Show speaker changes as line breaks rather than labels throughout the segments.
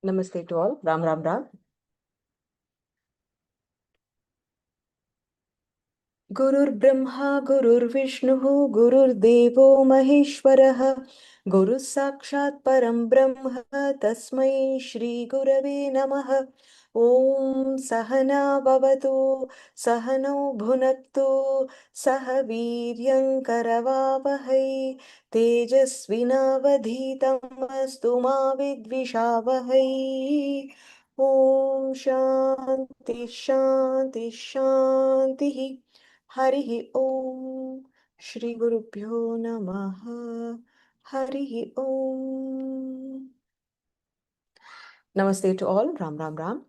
Namaste to all. Ram Ram Ram. Gurur Brahma, Gurur Vishnu, Gurur Devo Maheshwarah, Guru Sakshat Param Brahma, Tasmai Shri Gurave Namaha. Om Sahana Bhavatu, Sahano Bhunaktu, Sahaviryam Karavavahai, Tejasvinavadhitam Astu Ma Vidvishavahai. Om Shanti Shanti Shanti. Harihi Om. Shri Gurubhyo Namaha. Harihi Om. Namaste to all. Ram Ram Ram.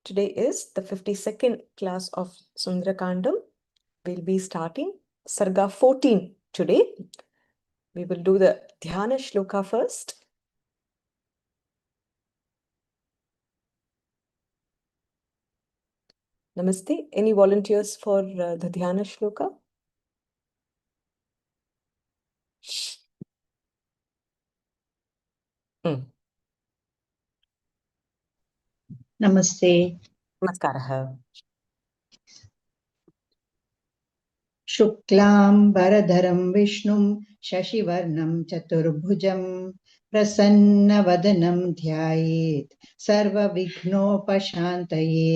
Today is the 52nd class of Sundara Kandam. We'll be starting Sarga 14 today. We will do the Dhyana Shloka first. Namaste. Any volunteers for the Dhyana Shloka?
नमस्ते।
Namaskaraha.
शुक्लाम्बरधरं विष्णुं शशिवर्णं चतुर्भुजं प्रसन्नवदनं ध्यायेत् सर्वविघ्नोपशान्तये।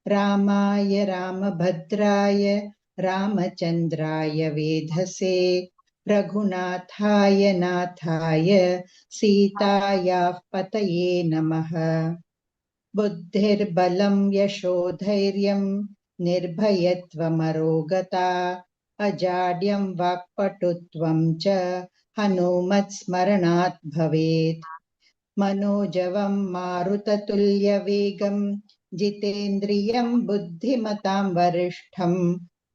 रामाय रामभद्राय रामचन्द्राय वेधसे रघुनाथाय नाथाय सीतायाः पतये नमः। बुद्धिर्बलं यशोधैर्यं निर्भयत्वमरोगता अजाड्यं वाक्पटुत्वं च हनुमत्स्मरणात् भवेत्। मनोजवं मारुततुल्यवेगं जितेन्द्रियं बुद्धिमतां वरिष्ठं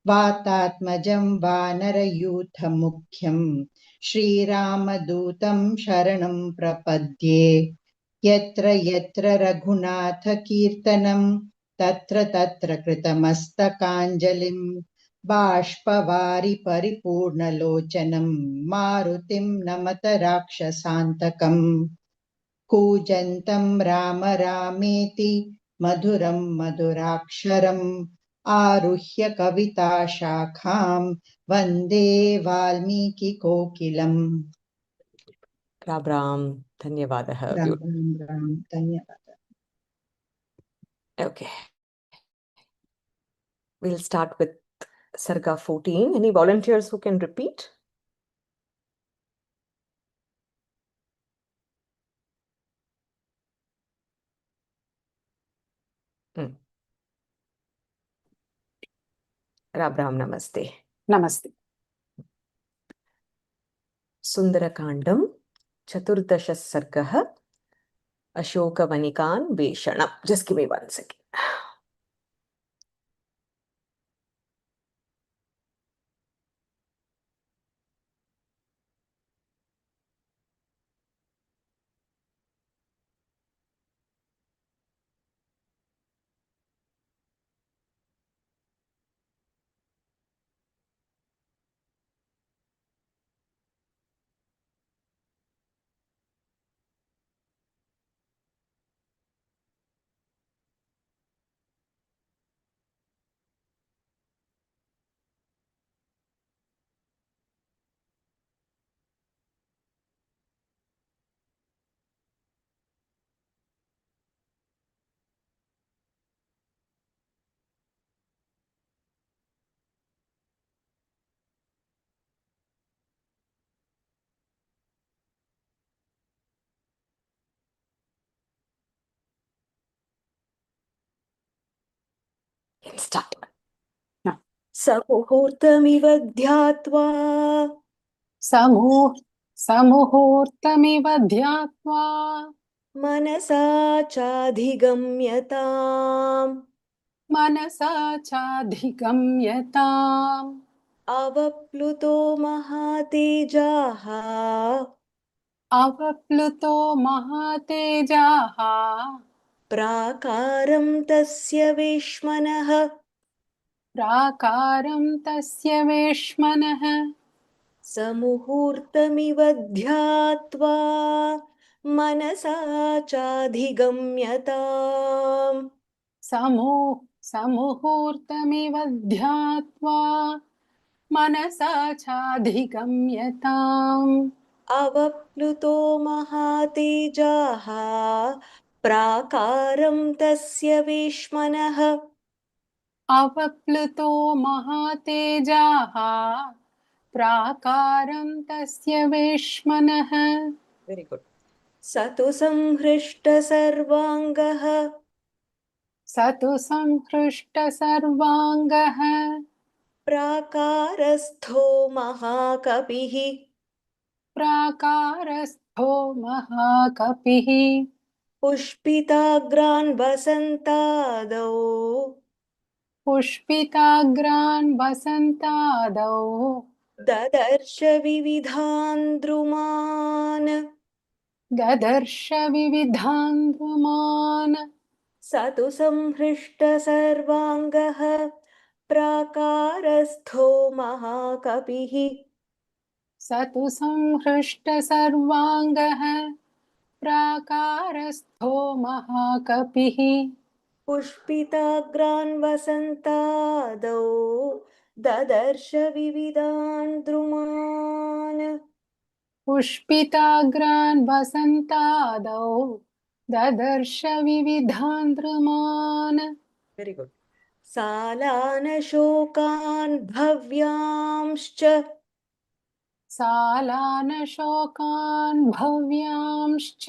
वातात्मजं वानरयूथमुख्यं श्रीरामदूतं शरणं प्रपद्ये। यत्र यत्र रघुनाथकीर्तनं तत्र तत्र कृतमस्तकाञ्जलिं बाष्पवारि परिपूर्णलोचनं मारुतिं नमत राक्षसान्तकम्। कूजन्तं राम रामेति मधुरं मधुराक्षरम् आरुह्य कविताशाखां वन्दे वाल्मीकिकोकिलम्।
Ram Ram. Dhanyavadaha.
Ram Ram Ram धन्यवाद।
Okay. We'll start with Sarga 14. Any volunteers who can repeat? Ram Ram Namaste.
Namaste.
Sundara Kandam, Chaturdasha Sargaha, Ashoka Vanikan Veshanam. Just give me 1 second. Can start.
No.
Samuhurtamiv dhyatva
Samuhurtamiv dhyatva
Manasa chadhigamyatam
Manasa chadhigamyatam
Avapluto Mahatejaha
Avapluto Mahatejaha
Prakaram Tasya Vishmanaha
Prakaram tasya veshmanah
Samuhurtamiv dhyatva मनसा चाधिगम्यताम्
समुहूर्तमिव ध्यात्वा मनसा चाधिगम्यताम्
अवप्लुतो महातेजाः प्राकारं तस्य विश्मनः
अवप्लुतो महातेजाः प्राकारं तस्य वेश्मनः
very good स तु संहृष्टसर्वाङ्गः
स तु संहृष्टसर्वाङ्गः
प्राकारस्थो महाकपिः
प्राकारस्थो महाकपिः
पुष्पिताग्रान् वसन्तादौ
पुष्पिताग्रान् वसन्तादौ
ददर्श विविधान् द्रुमान्
ददर्श विविधान् द्रुमान्
स तु संहृष्टसर्वाङ्गः प्राकारस्थो महाकपिः
स तु संहृष्टसर्वाङ्गः प्राकारस्थो महाकपिः
पुष्पिताग्रान् वसन्तादौ ददर्श विविधान् द्रुमान्
पुष्पिताग्रान् वसन्तादौ ददर्श विविधान् द्रुमान्
very good सालानशोकान् भव्यांश्च
सालानशोकान् भव्यांश्च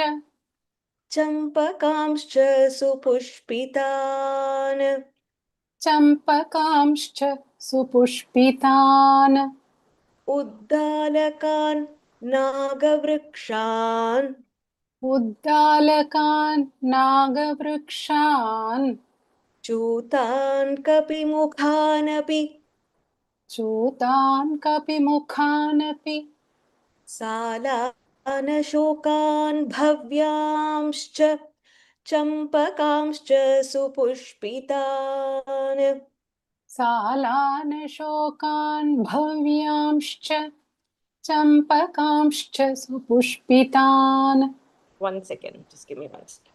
चम्पकांश्च सुपुष्पितान्
चम्पकांश्च सुपुष्पितान्
उद्दालकान् नागवृक्षान्
उद्दालकान् नागवृक्षान्
चूतान् कपिमुखानपि
चूतान् कपिमुखानपि
सालानशोकान् भव्यांश्च चम्पकांश्च सुपुष्पितान्
सालानशोकान् भव्यांश्च चम्पकांश्च सुपुष्पितान्
1 second, just give me 1 second.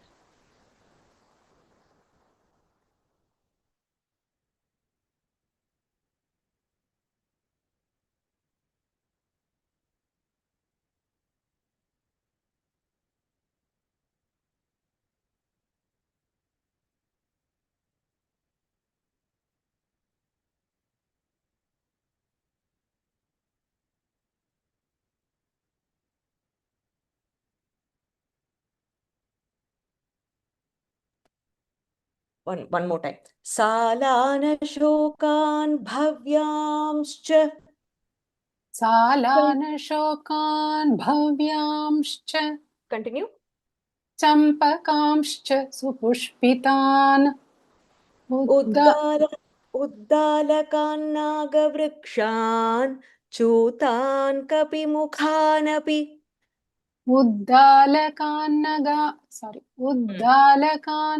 One more time. सालानशोकान् भव्यांश्च
सालानशोकान् भव्यांश्च
Continue.
चम्पकांश्च सुपुष्पितान्
उद्दालकान् नागवृक्षान् चूतान् कपिमुखानपि
उद्दालकान्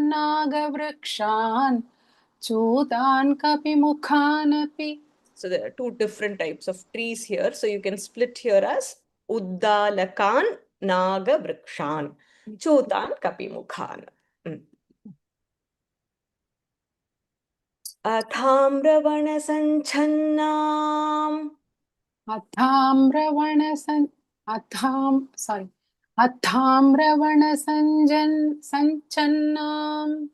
नागवृक्षान् चूतान् कपिमुखानपि.
So there are two different types of trees here. So you can split here as Uddalakan Nagavrikshan Chotan Kapimukhan. Athamravana Sanchannam
अथाम्रवणसञ्चन्नाम्.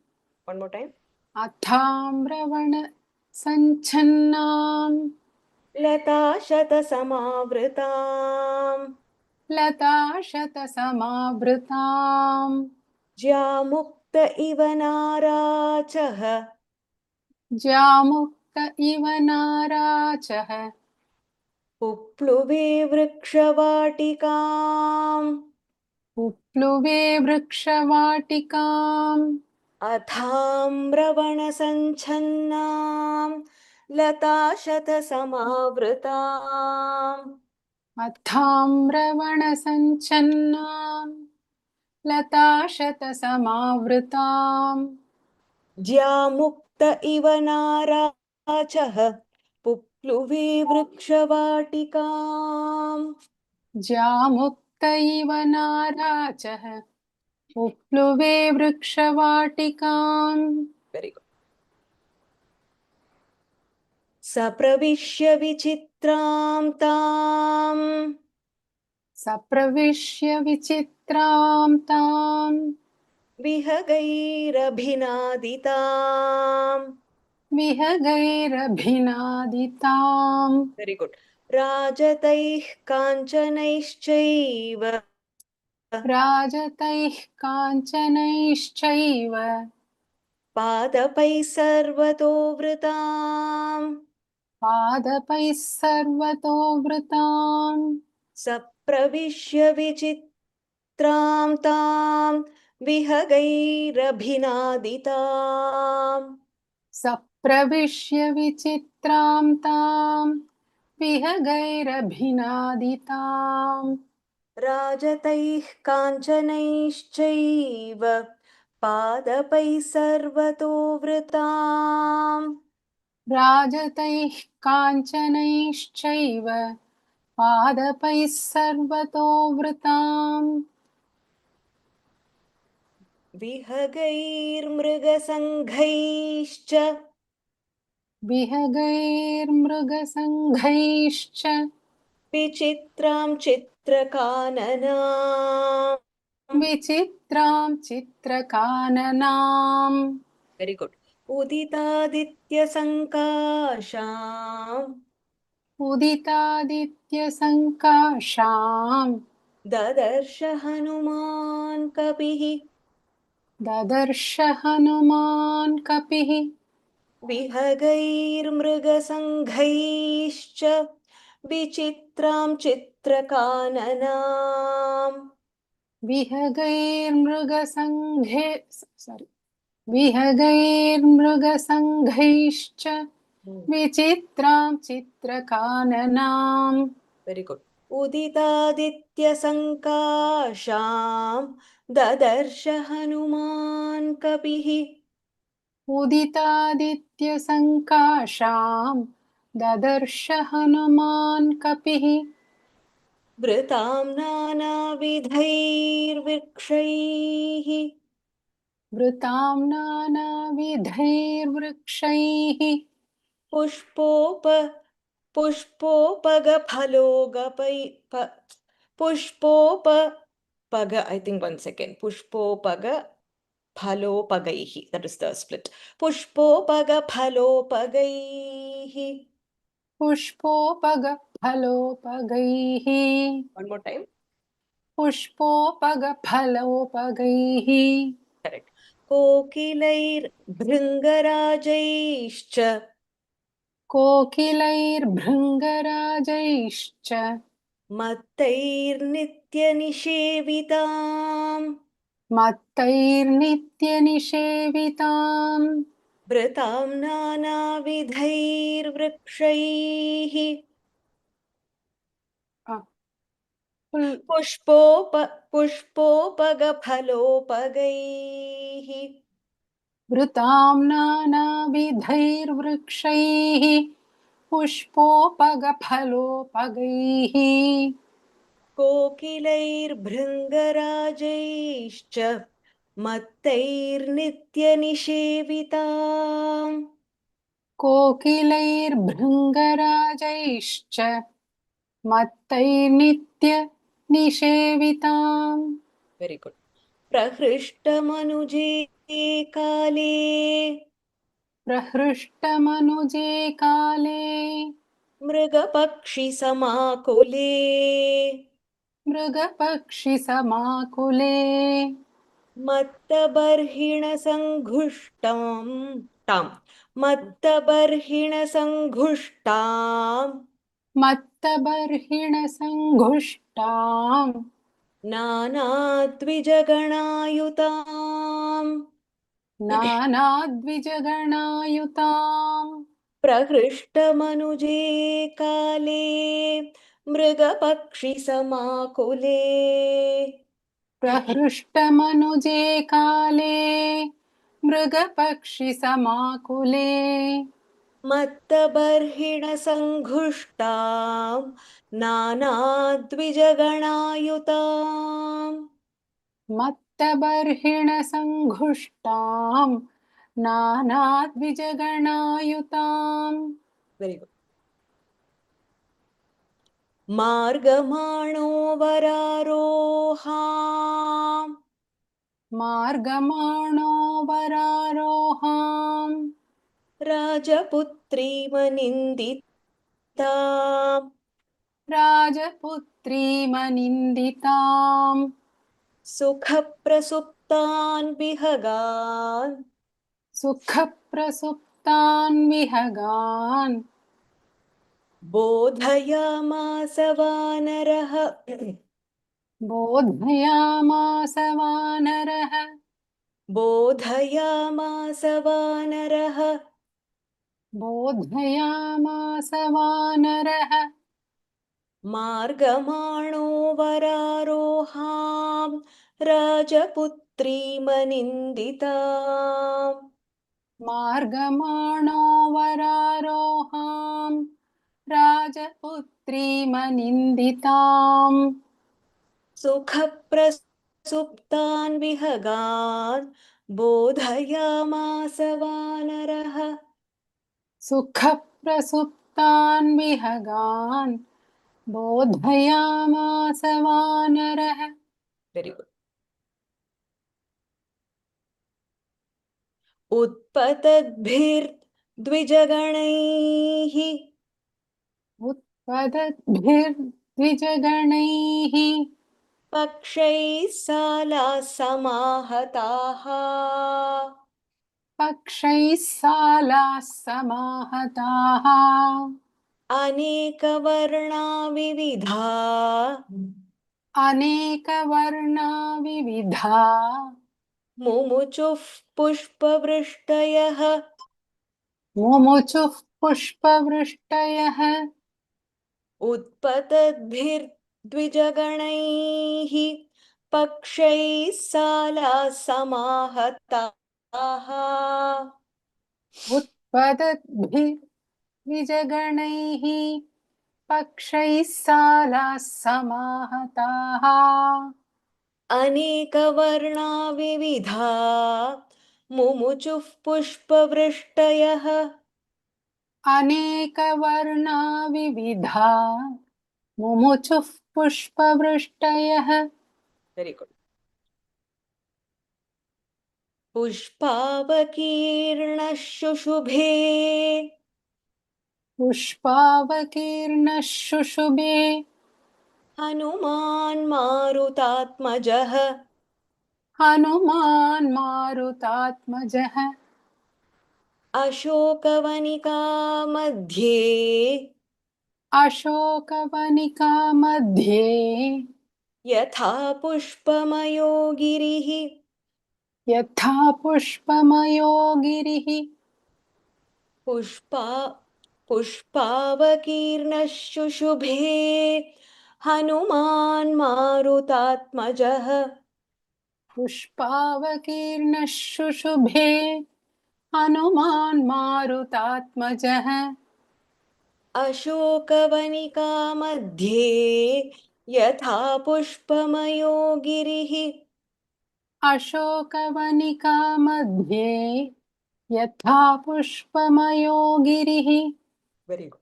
One more time.
अथाम्रवणसञ्चन्नाम्.
लताशतसमावृताम्
लताशतसमावृताम्.
ज्यामुक्त इव नाराचः
ज्यामुक्त इव नाराचः.
पुप्लुवे वृक्षवाटिकाम्
पुप्लुवे वृक्षवाटिकाम्.
अथाम्रवणसञ्छन्नाम् लताशतसमावृताम्
अथाम्रवणसञ्चन्नाम्. लताशतसमावृताम्.
ज्यामुक्त इव नाराचः पुप्लुवे वृक्षवाटिकाम्
ज्यामुक्त इव नाराचः उप्लुवे वृक्षवाटिकाम्
Very good. सप्रविश्य विचित्रां ताम्
सप्रविश्य विचित्रां ताम्
विहगैरभिनादिताम्.
विहगैरभिनादिताम्
Very good. राजतैः काञ्चनैश्चैव
राजतैः काञ्चनैश्चैव
पादपैः सर्वतो वृताम्.
पादपैः सर्वतो वृताम्
सप्रविश्य विचित्रां ताम् विहगैरभिनादिताम्.
सप्रविश्य विचित्रां ताम् विहगैरभिनादिताम्
राजतैः काञ्चनैश्चैव पादपैः सर्वतो वृताम्.
राजतैः काञ्चनैश्चैव पादपैः सर्वतो वृताम्
विहगैर्मृगसङ्घैश्च
विहगैर्मृगसङ्घैश्च
विचित्रां चित्रकाननाम्.
विचित्रां चित्रकाननाम्
Very good. उदितादित्यसङ्काशाम्
उदितादित्यसङ्काशाम्
ददर्श हनुमान् कपिः.
ददर्श हनुमान् कपिः
विहगैर्मृगसङ्घैश्च विचित्रां चित्रकाननाम्.
विहगैर्मृगसङ्घैश्च विचित्रां चित्रकाननाम्
Very good. उदितादित्यसङ्काशाम् ददर्श हनुमान् कपिः.
उदितादित्यसङ्काशाम् ददर्श हनुमान् कपिः
वृतां नानाविधैर्वृक्षैः
वृतां नानाविधैर्वृक्षैः
पुष्पोप पुष्पोपगफलोगपै पुष्पोप पग I think 1 second. पुष्पोपग फलोपगैः. That is the split. पुष्पोपगफलोपगैः.
पुष्पोपगफलोपगैः
One more time.
पुष्पोपगफलोपगैः
Correct. कोकिलैर्भृङ्गराजैश्च
कोकिलैर्भृङ्गराजैश्च
मत्तैर्नित्यनिषेविताम्.
मत्तैर्नित्यनिषेविताम्
वृतां नानाविधैर्वृक्षैः पुष्पोपगफलोपगैः.
वृतां नानाविधैर्वृक्षैः पुष्पोपगफलोपगैः
कोकिलैर्भृङ्गराजैश्च मत्तैर्नित्यनिषेविताम्.
कोकिलैर्भृङ्गराजैश्च मत्तैर्नित्यनिषेविताम्
Very good. प्रहृष्टमनुजे काले
प्रहृष्टमनुजे काले
मृगपक्षिसमाकुले
मृगपक्षिसमाकुले
मत्तबर्हिणसङ्घुष्टाम्
मत्तबर्हिणसङ्घुष्टाम्
नानाद्विजगणायुताम्.
नानाद्विजगणायुताम्
प्रहृष्टमनुजे काले मृगपक्षिसमाकुले
प्रहृष्टमनुजे काले मृगपक्षिसमाकुले
मत्तबर्हिणसङ्घुष्टां नानाद्विजगणायुताम्
मत्तबर्हिणसङ्घुष्टां नानाद्विजगणायुताम्
वेरी गुड मार्गमाणो वरारोहाम्
मार्गमाणो वरारोहाम्
राजपुत्रीमनिन्दिताम्
राजपुत्रीमनिन्दिताम्
सुखप्रसुप्तान् विहगान्
सुखप्रसुप्तान् विहगान्
बोधयामास वानरः
बोधयामास वानरः
बोधयामास वानरः
बोधयामास वानरः
मार्गमाणो वरारोहाम् राजपुत्रीमनिन्दिताम्
मार्गमाणो वरारोहाम् राजपुत्रीमनिन्दिताम्
सुखप्रसुप्तान् विहगान् बोधयामास वानरः
सुखप्रसुप्तान् विहगान् बोधयामास वानरः
वेरी गुड उत्पतद्भिर्द्विजगणैः
उत्पतद्भिर्द्विजगणैः
पक्षैः सालाः समाहताः
पक्षैः सालाः समाहताः
अनेकवर्णा विविधा
अनेकवर्णा विविधा
मुमुचुः पुष्पवृष्टयः
मुमुचुः पुष्पवृष्टयः
उत्पतद्भिर्द्विजगणैः पक्षैः सालाः समाहताः
उत्पतद्भिर्द्विजगणैः पक्षैः सालाः समाहताः
अनेकवर्णा विविधा मुमुचुः पुष्पवृष्टयः
अनेकवर्णा विविधा मुमुचुः पुष्पवृष्टयः
वेरी गुड पुष्पावकीर्णः शुशुभे
पुष्पावकीर्णः शुशुभे
हनुमान् मारुतात्मजः
हनुमान् मारुतात्मजः
अशोकवनिका मध्ये
अशोकवनिका मध्ये
यथा पुष्पमयो गिरिः
यथा पुष्पमयो गिरिः
पुष्पा पुष्पावकीर्णः शुशुभे हनुमान् मारुतात्मजः
पुष्पावकीर्णः शुशुभे हनुमान् मारुतात्मजः
अशोकवनिका मध्ये यथा पुष्पमयो गिरिः
अशोकवनिका मध्ये यथा पुष्पमयो गिरिः
वेरी गुड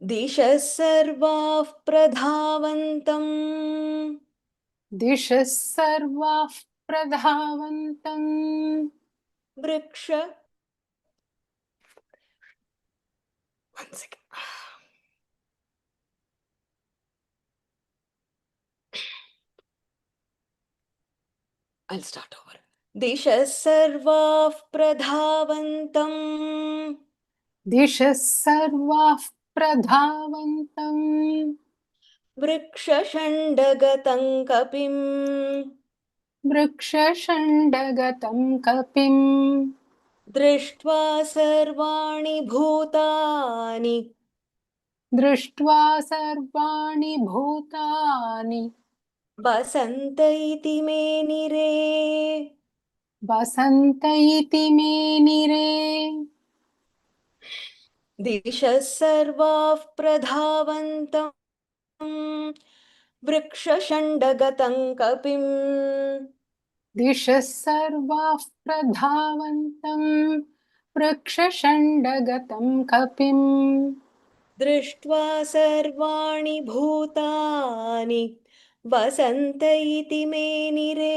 दिशः सर्वाः प्रधावन्तम्
दिशः सर्वाः प्रधावन्तम्
वृक्ष One second. I'll start over. दिशः सर्वाः प्रधावन्तम्
दिशः सर्वाः प्रधावन्तम्
वृक्षषण्डगतं कपिम्
वृक्षषण्डगतं कपिम्
दृष्ट्वा सर्वाणि भूतानि
दृष्ट्वा सर्वाणि भूतानि
वसन्त इति मे निरे
वसन्त इति मेनिरे
दिशः सर्वाः प्रधावन्तम् वृक्षषण्डगतं कपिम्
दिशः सर्वाः प्रधावन्तं वृक्षषण्डगतं कपिम्
दृष्ट्वा सर्वाणि भूतानि वसन्त इति मेनिरे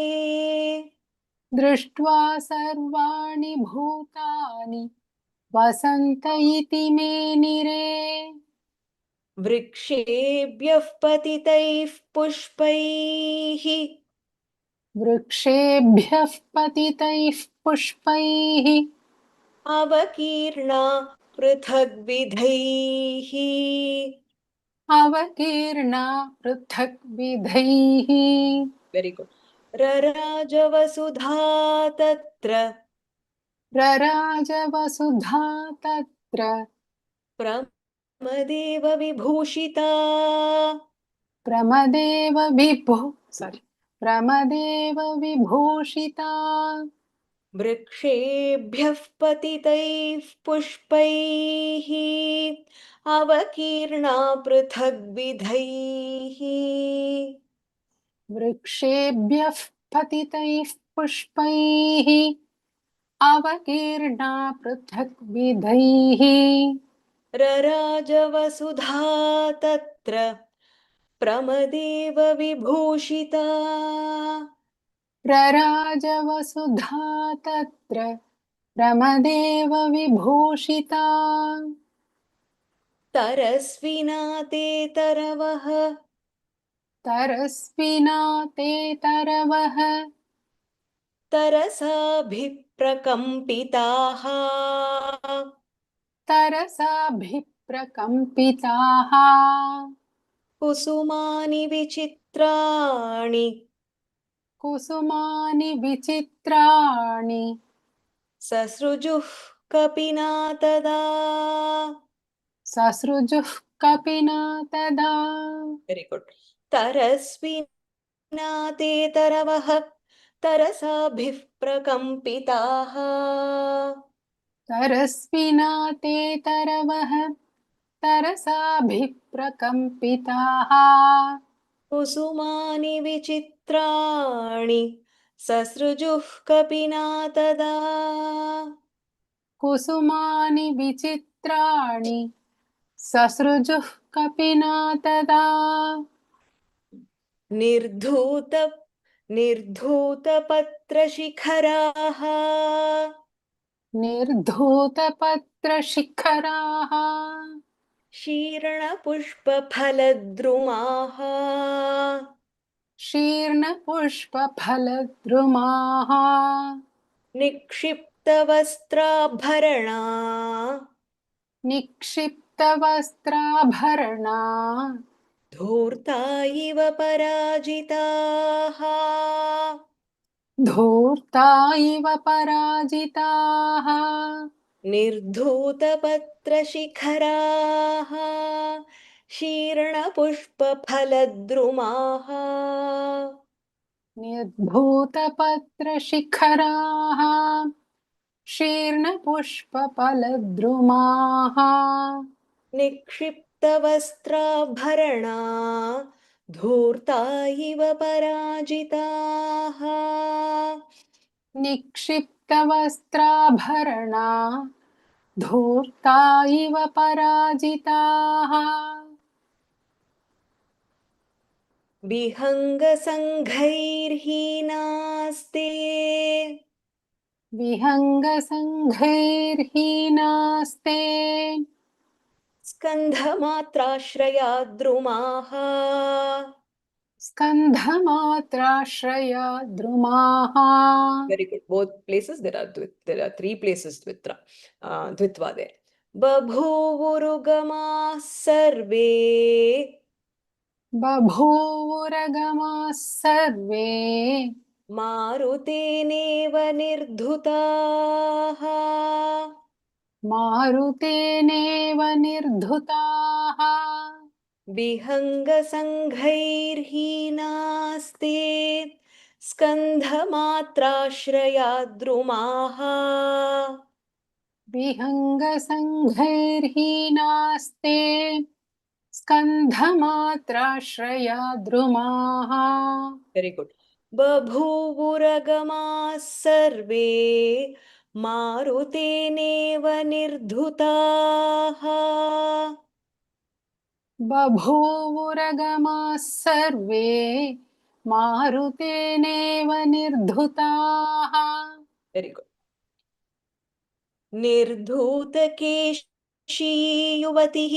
दृष्ट्वा सर्वाणि भूतानि वसन्त इति मेनिरे
वृक्षेभ्यः पतितैः पुष्पैः
वृक्षेभ्यः पतितैः पुष्पैः
अवकीर्णा पृथग्विधैः
अवकीर्णा पृथग्विधैः
वेरि गुड् रराजवसुधा तत्र
प्रराजवसुधा तत्र
प्रमदेव विभूषिता
प्रमदेव प्रमदेव विभूषिता
वृक्षेभ्यः पतितैः पुष्पैः अवकीर्णा पृथग्विधैः
वृक्षेभ्यः पतितैः पुष्पैः अवकीर्णा पृथग्विधैः
रराजवसुधा तत्र प्रमदेव विभूषिता
प्रराजवसुधा तत्र प्रमदेव विभूषिता
तरस्विना ते तरवः
तरस्विना ते तरवः
तरसाभिप्रकम्पिताः
तरसाभिप्रकम्पिताः
कुसुमानि विचित्राणि
कुसुमानि विचित्राणि
ससृजुः कपिना तदा
ससृजुः कपिना तदा
वेरि गुड् तरस्विना ते तरवः तरसाभिः प्रकम्पिताः
तरस्विना ते तरवः तरसाभिप्रकम्पिताः
कुसुमानि विचित्राणि ससृजुः कपिना तदा
कुसुमानि विचित्राणि ससृजुः कपिना तदा
निर्धूत निर्धूतपत्रशिखराः
निर्धूतपत्रशिखराः
शीर्णपुष्पफलद्रुमाः
शीर्णपुष्पफलद्रुमाः
निक्षिप्तवस्त्राभरणा
निक्षिप्तवस्त्राभरणा
धूर्ता इव पराजिताः
धूर्ता इव पराजिताः
निर्धूतपत्रशिखराः शीर्णपुष्पफलद्रुमाः
निर्धूतपत्रशिखराः शीर्णपुष्पफलद्रुमाः
निक्षिप्तवस्त्राभरणा धूर्ता इव पराजिताः
निक्षिप्तवस्त्राभरणा धूर्ता इव पराजिताः
विहङ्गसङ्घैर्हीनास्ते
विहङ्गसङ्घैर्हीनास्ते
स्कन्धमात्राश्रया द्रुमाः
स्कन्धमात्राश्रया द्रुमाः
very good both places there are three places द्वित्वा there बभूवुरुगमाः सर्वे
बभूवुरगमाः सर्वे
मारुतेनेव निर्धुताः
मारुतेनेव निर्धुताः
विहङ्गसङ्घैर्हीनास्ते स्कन्धमात्राश्रयाद्रुमाः
विहङ्गसङ्घैर्हीनास्ते स्कन्धमात्राश्रया द्रुमाः
वेरी गुड बभूवुरगमाः सर्वे मारुतेनेव निर्धुताः
बभूवुरगमाः सर्वे मारुतेनेव निर्धुताः
वेरी गुड निर्धूतकेशी युवतिः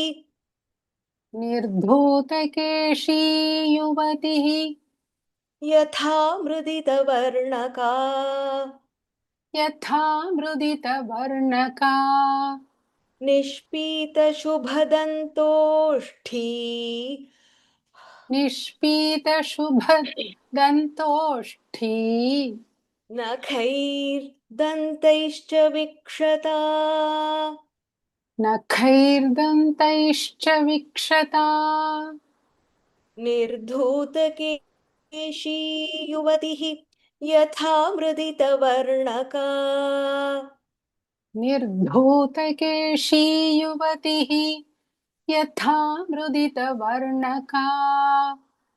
निर्धूतकेशी युवतिः
यथा मृदितवर्णका
यथा मृदितवर्णका
निष्पीतशुभदन्तोष्ठी
निष्पीतशुभदन्तोष्ठी
नखैर्दन्तैश्च विक्षता
नखैर्दन्तैश्च विक्षता
निर्धूतकेशी युवतिः यथा मृदितवर्णका
निर्धूतकेशी युवतिः यथा मृदितवर्णका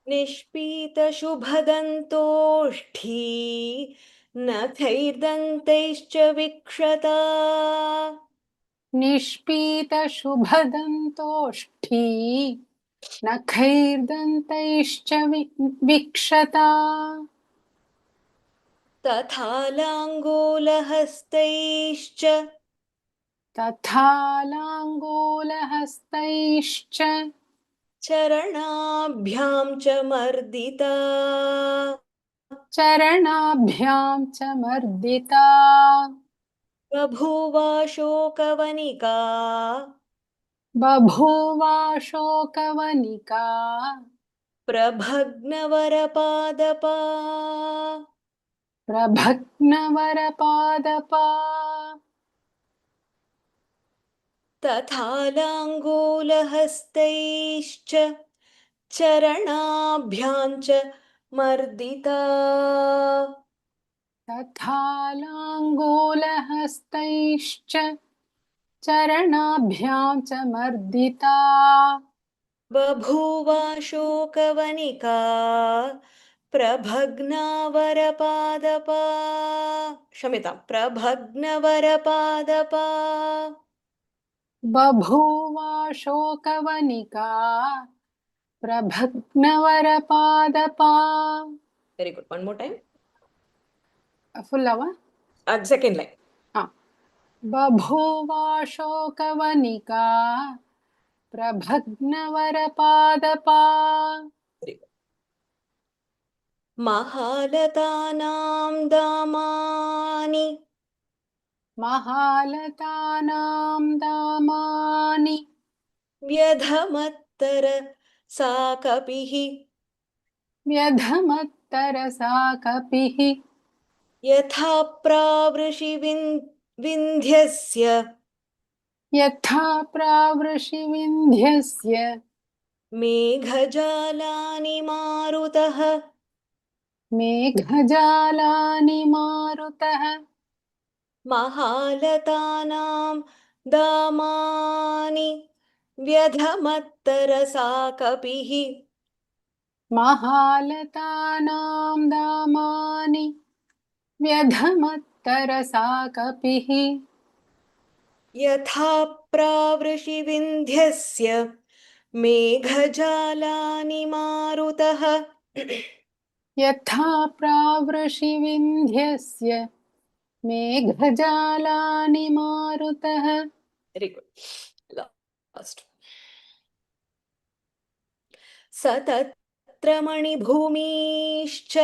निष्पीतशुभदन्तोष्ठी नखैर्दन्तैश्च विक्षता
निष्पीतशुभदन्तोष्ठी नखैर्दन्तैश्च विक्षता
तथा लाङ्गूलहस्तैश्च
तथा लाङ्गूलहस्तैश्च
चरणाभ्यां च मर्दिता
चरणाभ्यां च मर्दिता
बभूवाशोकवनिका
बभूवाशोकवनिका
प्रभग्नवरपादपा
प्रभग्नवरपादपा
तथा लाङ्गूलहस्तैश्च चरणाभ्यां च मर्दिता
तथा लाङ्गूलहस्तैश्च चरणाभ्यां च मर्दिता
बभूवाशोकवनिका प्रभग्नावरपादपा क्षम्यतां प्रभग्नवरपादपा
बभूवाशोकवनिका प्रभग्नवरपादपा
very good one more time
full अवा
सेकंड लाइन
बभूवाशोकवनिका प्रभग्नवरपादपा
महालतानां दामानि
महालतानां दामानि
व्यधमत्तर साकपिः
व्यधमत्तरसा कपिः
यथा प्रावृषिविन्ध्यस्य
यथा प्रावृषिविन्ध्यस्य
मेघजालानि मारुतः
मेघजालानि मारुतः
महालतानां दामानि व्यधमत्तरसा कपिः
महालतानां दामानि व्यधमत्तरसा कपिः
यथा प्रावृषिविन्ध्यस्य मेघजालानि मारुतः
यथा प्रावृषिविन्ध्यस्य मेघजालानि मारुतः
वेरी गुड लास्ट सतत्र मणिभूमिश्च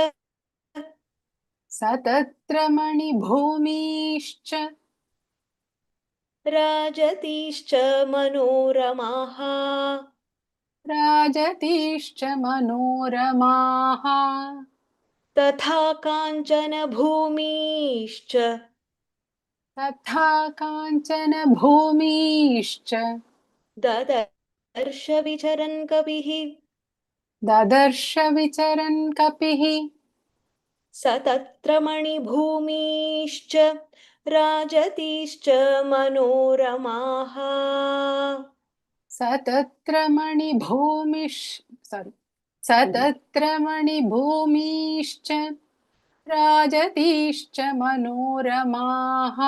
सतत्र मणिभूमिश्च
राजतीश्च मनोरमाः
राजतीश्च मनोरमाः
तथा काञ्चनभूमिश्च
तथा काञ्चनभूमिश्च
ददर्श विचरन् कपिः
ददर्श विचरन् कपिः
स तत्र मणिभूमिश्च राजतीश्च मनोरमाः
स तत्र मणिभूमिश्च राजतीश्च मनोरमाः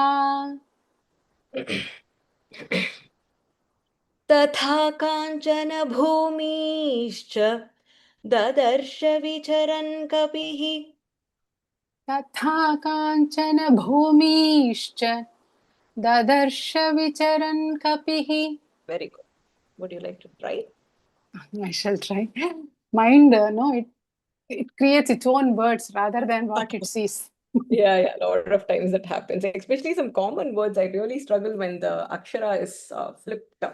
तथा काञ्चन भूमिश्च ददर्श विचरन् कपिः
तथा काञ्चन भूमिश्च ददर्श विचरन् कपिः.
Very good. Would you like to try?
I shall try. Mind, it creates its own words rather than what it sees.
Yeah, a lot of times that happens, especially some common words. I really struggle when the akshara is flipped.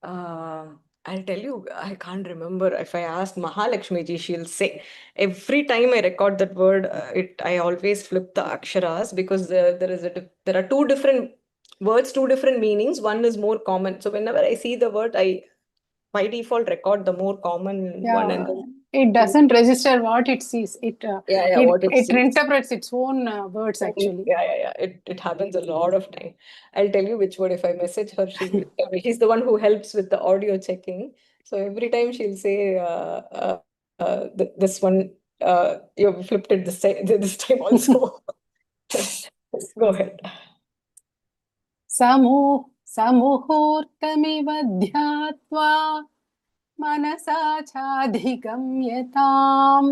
I'll tell you, I can't remember. If I ask Mahalakshmi ji, she'll say every time I record that word, I always flip the aksharas because there are two different words, two different meanings. One is more common. So whenever I see the word, I by default record the more common one, and
Yeah,
then
it doesn't register what it sees. It
what it sees.
interprets its own words actually.
Yeah. It happens a lot of time. I'll tell you which word. If I message her, she will tell me. She's the one who helps with the audio checking. So every time she'll say, this one, you flipped it this time also. Go ahead.
समुहूर्तमिव ध्यात्वा मनसा चाधिगम्यताम्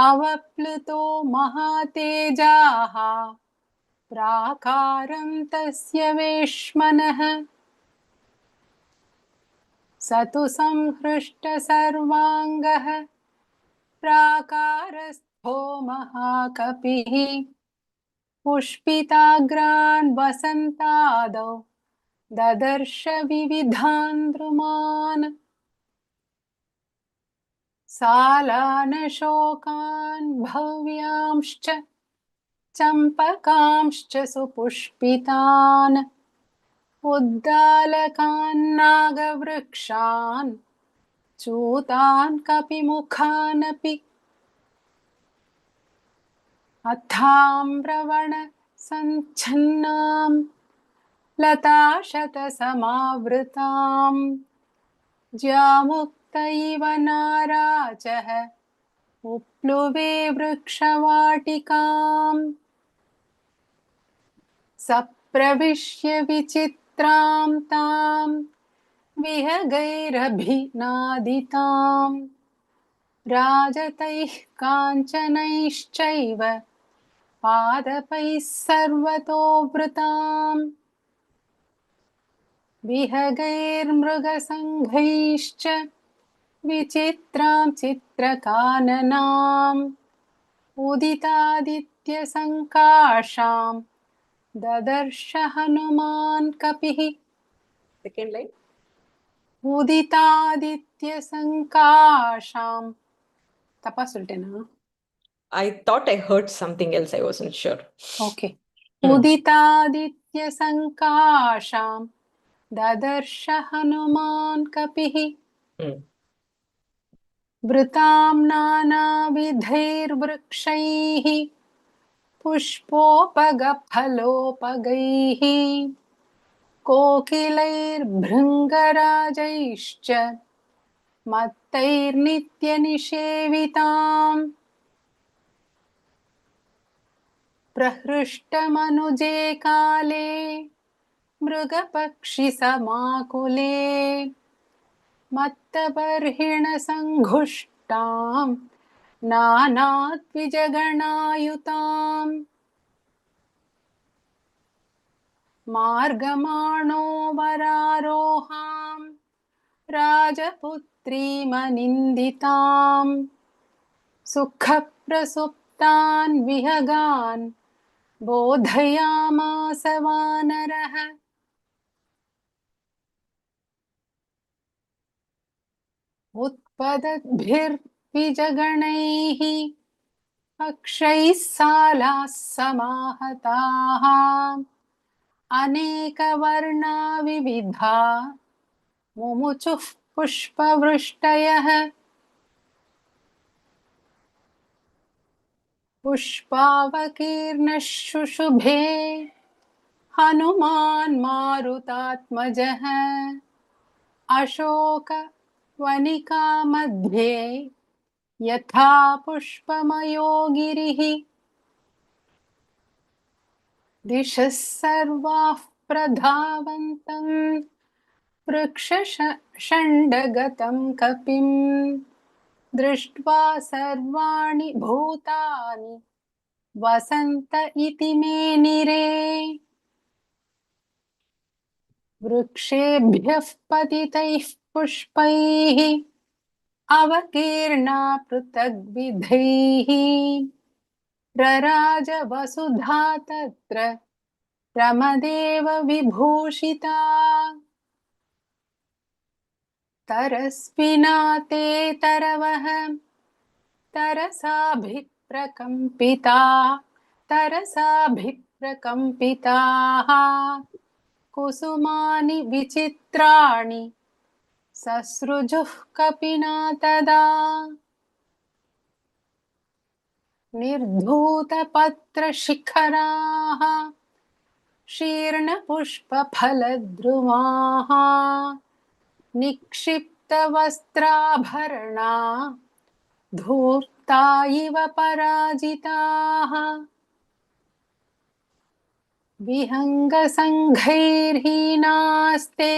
अवप्लुतो महातेजाः प्राकारं तस्य वेश्मनः स तु संहृष्टसर्वाङ्गः प्राकारस्थो महाकपिः पुष्पिताग्रान् वसन्तादौ ददर्श विविधान् द्रुमान् सालानशोकान् भव्यांश्च चम्पकांश्च सुपुष्पितान् उद्दालकान् नागवृक्षान् चूतान् कपिमुखानपि अथाम्रवण सञ्छन्नाम् लताशतसमावृताम् ज्यामुक्त इव नाराचः उप्लुवे वृक्षवाटिकाम् सप्रविश्य विचित्रां तां विहगैरभिनादिताम् राजतैः काञ्चनैश्चैव पादपैः सर्वतोवृताम् विहगैर्मृगसङ्घैश्च विचित्रां चित्रकाननाम् उदितादित्यसङ्काशां ददर्श Hanuman कपिः.
Second line.
उदितादित्यसङ्काशां तपा सुल्टेना.
I thought I heard something else. I wasn't sure.
Okay. उदितादित्यसङ्काशां ददर्श हनुमान् कपिः वृतां नानाविधैर्वृक्षैः पुष्पोपगफलोपगैः कोकिलैर्भृङ्गराजैश्च मत्तैर्नित्यनिषेविताम् प्रहृष्टमनुजे काले मृगपक्षिसमाकुले मत्तबर्हिणसङ्घुष्टां नानाद्विजगणायुताम् मार्गमाणो वरारोहां राजपुत्रीमनिन्दिताम् सुखप्रसुप्तान् विहगान् बोधयामास वानरः उत्पदद्भिर्विजगणैः अक्षैः सालाः समाहताः अनेकवर्णा विविधा मुमुचुः पुष्पवृष्टयः पुष्पावकीर्णः शुशुभे हनुमान् मारुतात्मजः अशोकवनिका मध्ये यथा पुष्पमयो गिरिः दिशः सर्वाः प्रधावन्तं वृक्षशण्डगतं कपिं दृष्ट्वा सर्वाणि भूतानि वसन्त इति मे निरे वृक्षेभ्यः पतितैः पुष्पैः अवकीर्णा पृथग्विधैः रराज वसुधा तत्र रमदेव विभूषिता तरस्विना ते तरवः तरसाभिप्रकम्पिताः कुसुमानि विचित्राणि ससृजुः कपिना तदा निर्धूतपत्रशिखराः शीर्णपुष्पफलद्रुमाः निक्षिप्तवस्त्राभरणा धूर्ता इव पराजिताः विहङ्गसङ्घैर्हीनास्ते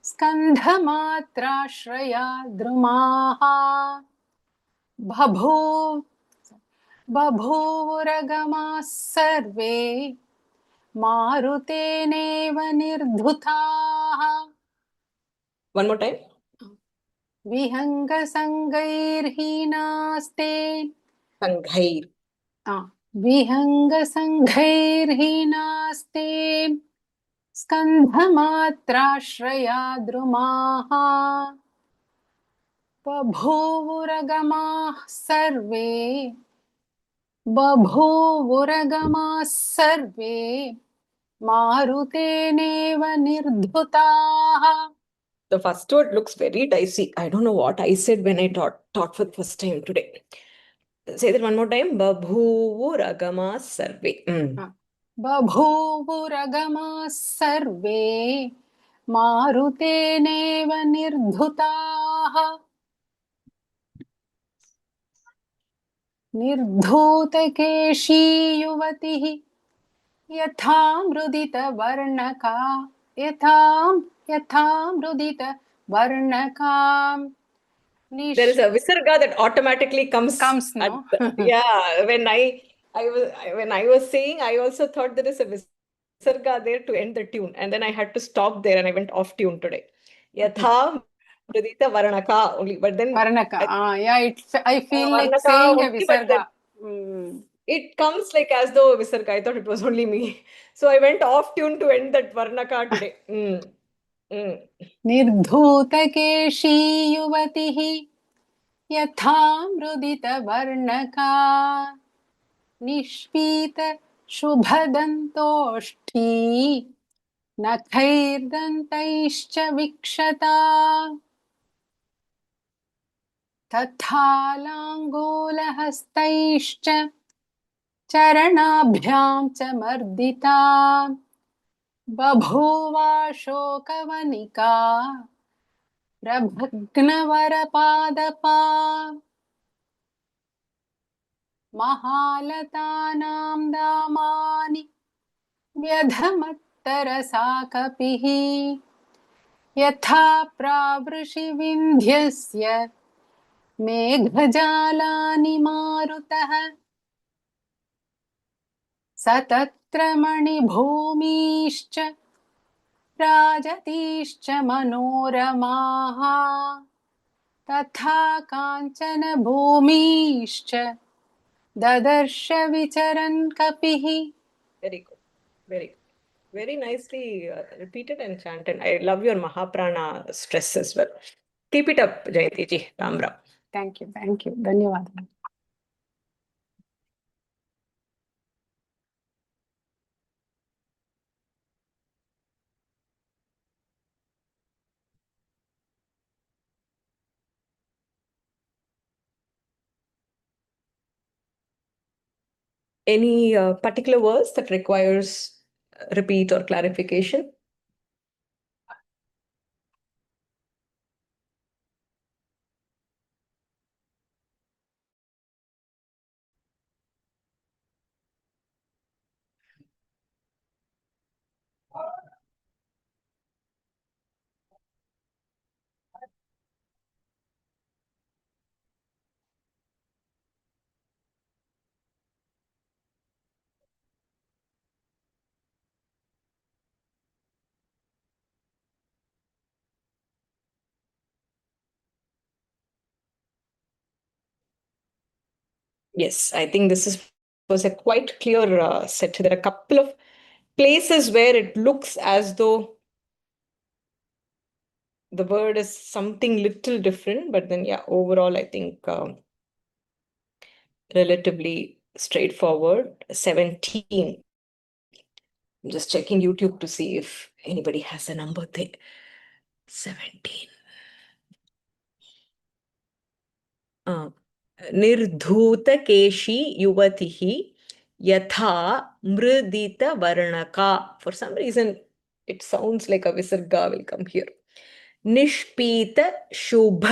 स्कन्धमात्राश्रया द्रुमाः बभूवुरगमाः सर्वे मारुतेनेव निर्धुताः
One more time.
विहङ्गसङ्गैर्हीनास्ते
Sanghair.
विहङ्गसङ्घैर्हीनास्ते स्कन्धमात्राश्रया द्रुमाः बभूवुरगमाः सर्वे मारुतेनेव निर्धुताः.
The first word looks very dicey. I don't know what I said when I taught for the first time today. Say that one more time. Babhuvuragama sarve.
बभूवुरगमाः सर्वे मारुतेनेव निर्धुताः. निर्धूतकेशी युवतिः यथा मृदितवर्णका
There is a visarga that automatically comes.
No?
Yeah, when I was saying, I also thought there is a visarga there to end the tune, and then I had to stop there, and I went off tune today. Yatha mridita varnaka only, but then
Varnaka. Yeah, I feel like
varnaka
saying a
only, but
visarga.
it comes like as though visarga. I thought it was only me, so I went off tune to end that varnaka today.
निर्धूतकेशी युवतिः यथा मृदितवर्णका निष्पीत शुभदन्तोष्ठी नखैर्दन्तैश्च विक्षता तथा लाङ्गूलहस्तैश्च चरणाभ्यां च मर्दिता बभूवाशोकवनिका प्रभग्नवरपादपा महालतानां दामानि व्यधमत्तरसा कपिः यथा प्रावृषिविन्ध्यस्य मेघजालानि मारुतः स तत्र मणिभूमीश्च राजतीश्च मनोरमाः तथा काञ्चनभूमीश्च ददर्श विचरन् कपिः.
Very good. Very good. Very nicely repeated and chanted. I love your Mahaprana stress as well. Keep it up, Jayanti ji. Ram Ram.
Thank you. धन्यवादः.
Any particular verse that requires repeat or clarification? Yes, I think was a quite clear set. There are a couple of places where it looks as though the word is something little different, but then yeah, overall I think relatively straightforward. 17. I'm just checking YouTube to see if anybody has a number there. 17. निर्धूतकेशी युवतिः यथा मृदितवर्णका. For some reason, it sounds like a visarga will come here. निष्पीत शुभ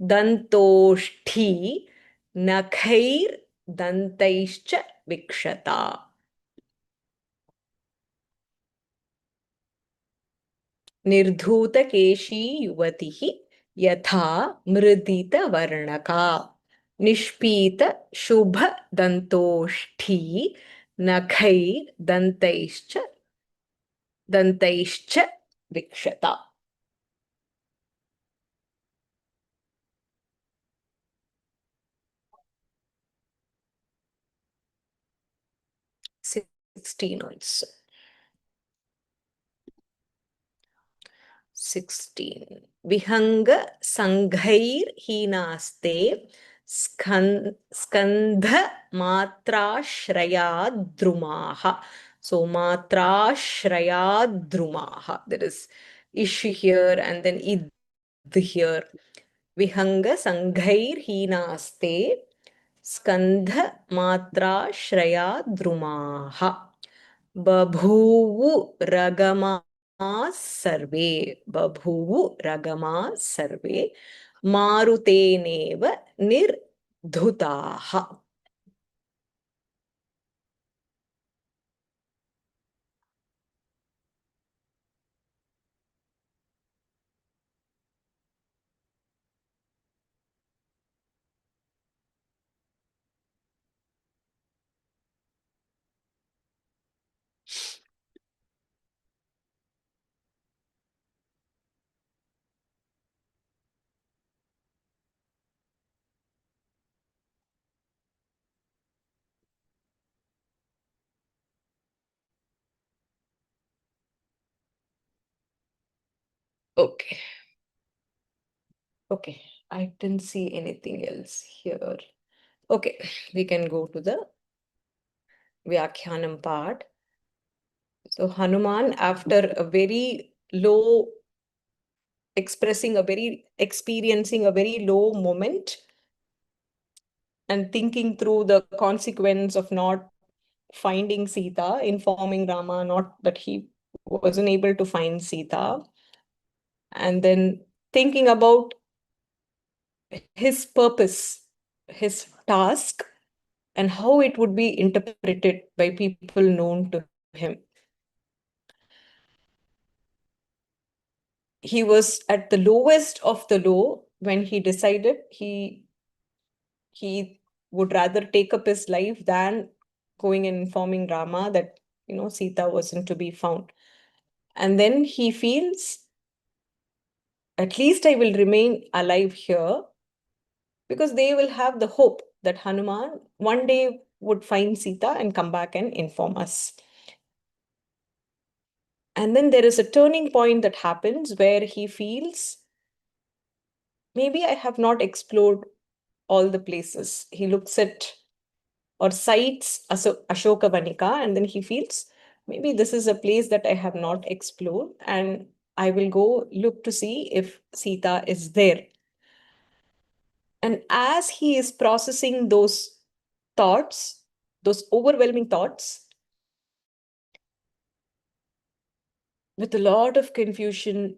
दन्तोष्ठी नखैर दन्तैश्च विक्षता. निर्धूतकेशी युवतिः यथा मृदितवर्णका निष्पीत शुभ दन्तोष्ठी नखैर दन्तैश्च विक्षता. Six 16 also. 16. Vihanga sanghair hinaste skandha matrashrayad drumaha. So matrashrayad drumaha. There is ish here and then id here. Vihanga sanghair hinaste skandha matrashrayad drumaha. बभूवु रगमाः सर्वे. बभूवु रगमाः सर्वे मारुतेनेव निर्धुताः. Okay. Okay. I didn't see anything else here. Okay. We can go to the Vyakhyanam part. So Hanuman, after a very low, experiencing a very low moment and thinking through the consequence of not finding Sita, informing Rama, not that he wasn't able to find Sita, and then thinking about his purpose, his task, and how it would be interpreted by people known to him. He was at the lowest of the low when he decided he would rather take up his life than going and informing Rama that, Sita wasn't to be found. And then he feels, at least I will remain alive here, because they will have the hope that Hanuman one day would find Sita and come back and inform us. And then there is a turning point that happens where he feels, maybe I have not explored all the places. He looks at or sights Ashoka Vanika, and then he feels, maybe this is a place that I have not explored, and I will go look to see if Sita is there. And as he is processing those thoughts, those overwhelming thoughts with a lot of confusion,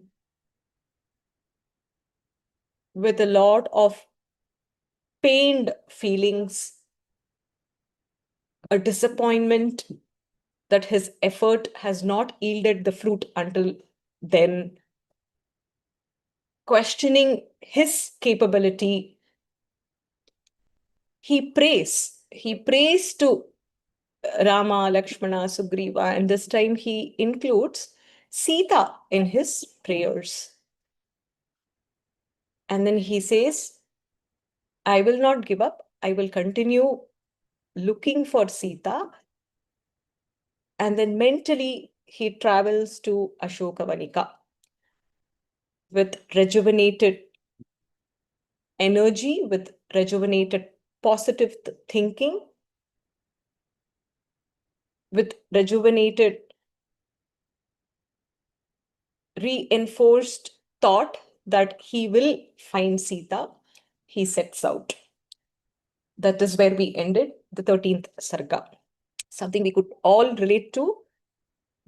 with a lot of pained feelings, a disappointment that his effort has not yielded the fruit until then, questioning his capability. He prays to Rama, Lakshmana, Sugriva, and this time he includes Sita in his prayers. And then he says, I will not give up. I will continue looking for Sita. And then mentally, he travels to Ashokavanika with rejuvenated energy, with rejuvenated positive thinking, with rejuvenated, reinforced thought that he will find Sita. He sets out. That is where we ended the 13th Sarga. Something we could all relate to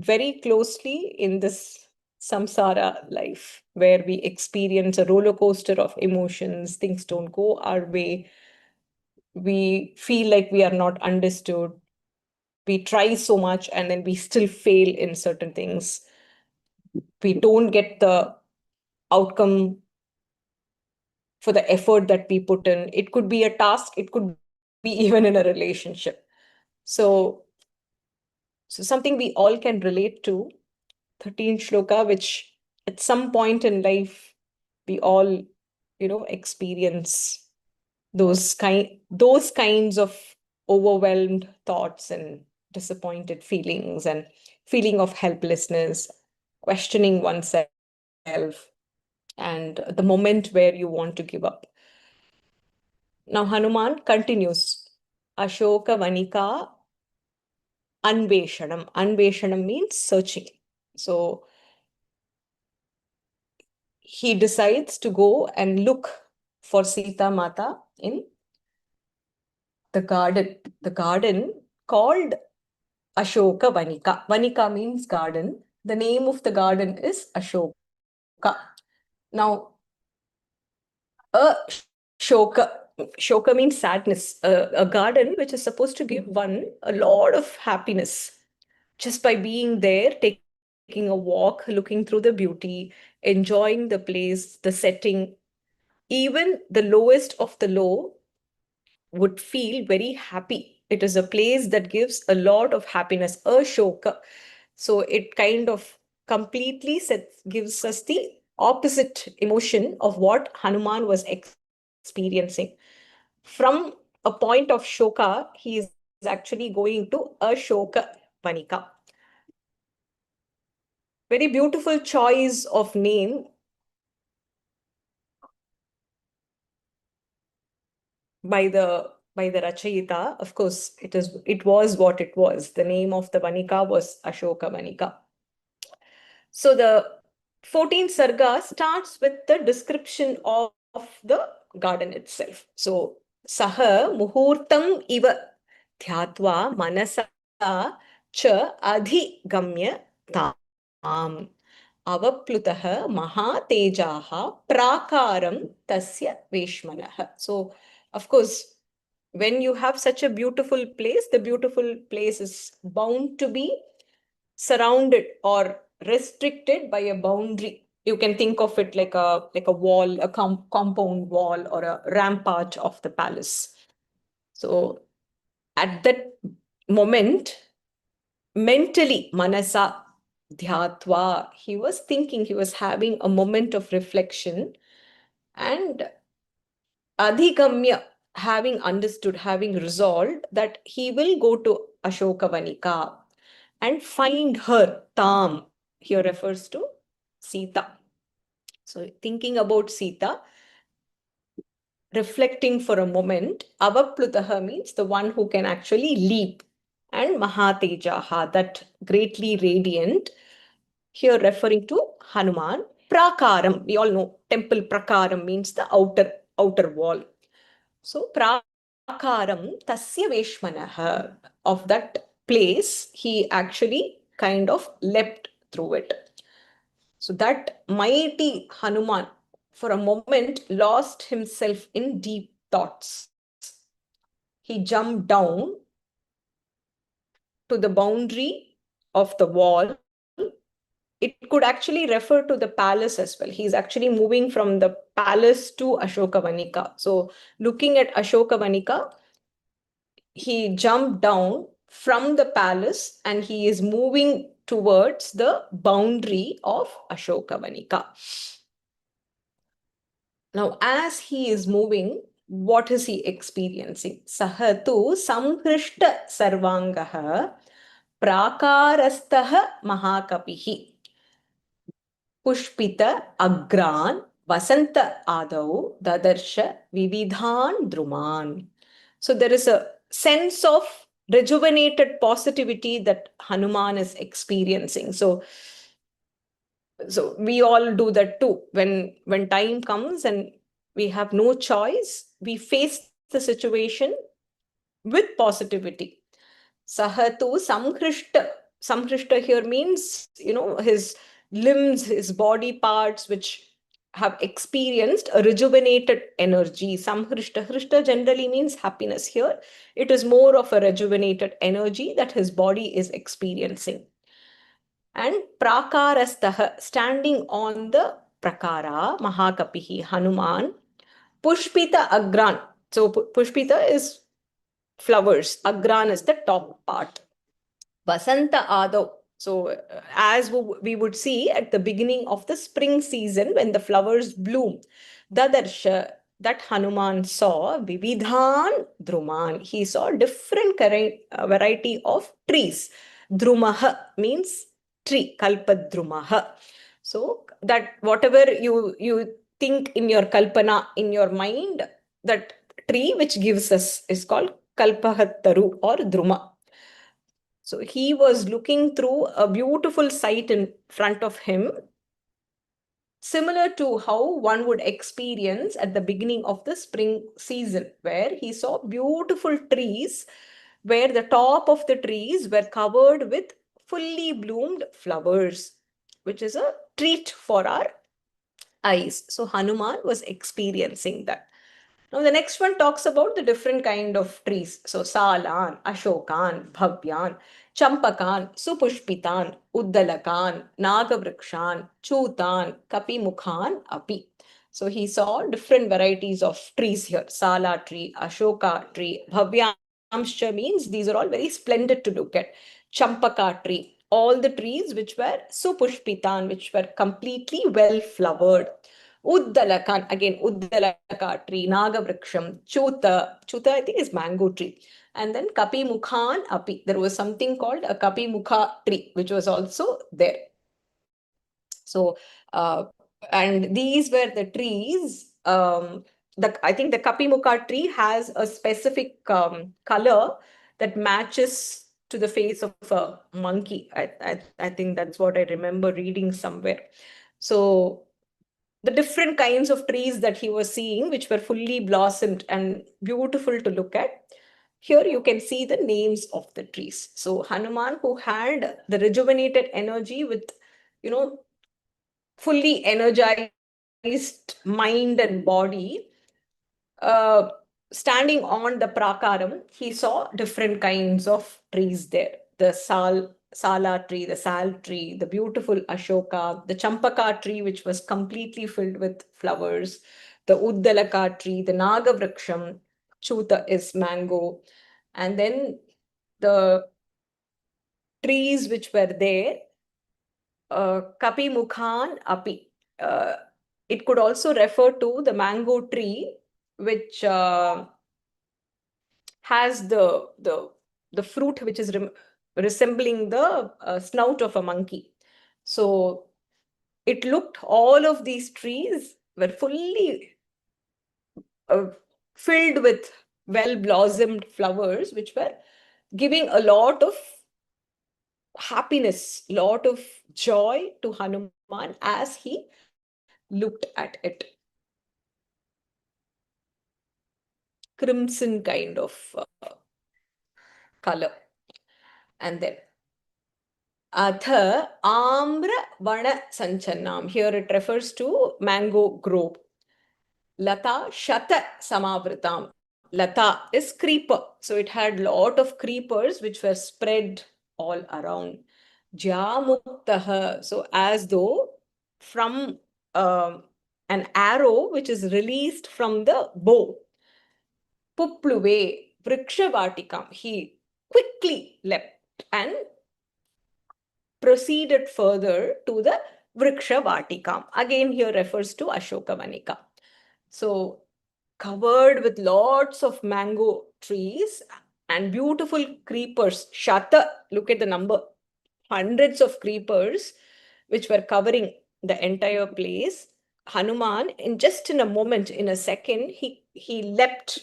very closely in this samsara life, where we experience a roller coaster of emotions, things don't go our way, we feel like we are not understood, we try so much and then we still fail in certain things, we don't get the outcome for the effort that we put in. It could be a task, it could be even in a relationship. So something we all can relate to, 13 shloka, which at some point in life we all, experience those kinds of overwhelmed thoughts and disappointed feelings and feeling of helplessness, questioning oneself, and the moment where you want to give up. Now Hanuman continues, Ashoka Vanika Anveshanam. Anveshanam means searching. So he decides to go and look for Sita Mata in the garden called Ashoka Vanika. Vanika means garden. The name of the garden is Ashoka. Now, Shoka means sadness. A garden which is supposed to give one a lot of happiness just by being there, taking a walk, looking through the beauty, enjoying the place, the setting. Even the lowest of the low would feel very happy. It is a place that gives a lot of happiness, a shoka. So it kind of completely gives us the opposite emotion of what Hanuman was experiencing. From a point of shoka, he is actually going to a shoka vanika. Very beautiful choice of name by the Rachayita. Of course, it was what it was. The name of the Vanika was Ashoka Vanika. So the 14th Sarga starts with the description of the garden itself. So Saha Muhurtam Iva Dhyatva Manasa Cha Adhigamya Tam Avaplutaha Mahatejaha Prakaram Tasya Veshmanaha. So, of course, when you have such a beautiful place, the beautiful place is bound to be surrounded or restricted by a boundary. You can think of it like a wall, a compound wall or a rampart of the palace. So at that moment, mentally, manasa dhyatva, he was thinking, he was having a moment of reflection, and adhigamya, having understood, having resolved that he will go to Ashoka Vanika and find her, Tam. Here refers to Sita. So thinking about Sita, reflecting for a moment, Avaplutaha means the one who can actually leap, and Mahatejaha, that greatly radiant, here referring to Hanuman. Prakaram, we all know temple prakaram means the outer wall. So tasya veshmanaha, of that place, he actually kind of leapt through it. So that mighty Hanuman, for a moment, lost himself in deep thoughts. He jumped down to the boundary of the wall. It could actually refer to the palace as well. He's actually moving from the palace to Ashokavanika. So looking at Ashokavanika, he jumped down from the palace and he is moving towards the boundary of Ashokavanika. Now, as he is moving, what is he experiencing? Sahatu samhrishta sarvangaha prakarastaha mahakapihi pushpita agran vasanta adau dadarsha vividhan druman. So there is a sense of rejuvenated positivity that Hanuman is experiencing. So we all do that too. When time comes and we have no choice, we face the situation with positivity. Sahatu samhrishta. Samhrishta here means, his limbs, his body parts, which have experienced a rejuvenated energy. Samhrishta. Hrishta generally means happiness. Here, it is more of a rejuvenated energy that his body is experiencing. And prakarastha, standing on the prakara, Mahakapihi, Hanuman, pushpita agran. So pushpita is flowers, agran is the top part. Vasanta Adav. So as we would see at the beginning of the spring season when the flowers bloom, Dadarsha, that Hanuman saw Vividhan Druman. He saw different variety of trees. Drumaha means tree, Kalpadrumaha. So that whatever you think in your kalpana, in your mind, that tree which gives us is called Kalpahattaru or Druma. So he was looking through a beautiful sight in front of him, similar to how one would experience at the beginning of the spring season, where he saw beautiful trees, where the top of the trees were covered with fully bloomed flowers, which is a treat for our eyes. So Hanuman was experiencing that. Now the next one talks about the different kind of trees. So Salan, Ashokan, Bhavyan, Champakan, Supushpitan, Uddalakan, Nagavrikshan, Chutan, Kapimukhan, Api. So he saw different varieties of trees here. Sala tree, Ashoka tree, Bhavyamsha means these are all very splendid to look at. Champaka tree, all the trees which were Supushpitan, which were completely well flowered. Uddalakan, again, Uddalaka tree, Nagavriksham, Chuta I think is mango tree. And then Kapi Mukhan Api. There was something called a Kapi Mukha tree, which was also there. So, and these were the trees. I think the Kapi Mukha tree has a specific color that matches to the face of a monkey. I think that's what I remember reading somewhere. So the different kinds of trees that he was seeing, which were fully blossomed and beautiful to look at. Here you can see the names of the trees. So Hanuman, who had the rejuvenated energy with, fully energized mind and body, standing on the prakaram, he saw different kinds of trees there. The Sala tree, the Sal tree, the beautiful Ashoka, the Champaka tree, which was completely filled with flowers, the Uddalaka tree, the Nagavriksham, Chuta is mango, and then the trees which were there, Kapi Mukhan Api. It could also refer to the mango tree, which has the fruit which is resembling the snout of a monkey. So it looked, all of these trees were fully filled with well-blossomed flowers, which were giving a lot of happiness, lot of joy to Hanuman as he looked at it. crimson kind of color. And then Atha Amra Vana Sanchanam. Here it refers to mango grove. Lata Shata Samavritam. Lata is creeper. So it had lot of creepers which were spread all around. Jamuktaha. So as though from an arrow which is released from the bow. Pupluve Vrikshavatikam. He quickly leapt and proceeded further to the Vrikshavatikam. Again, here refers to Ashokavanika. So, covered with lots of mango trees and beautiful creepers. Shata, look at the number, hundreds of creepers which were covering the entire place. Hanuman, in a moment, in a second, he leapt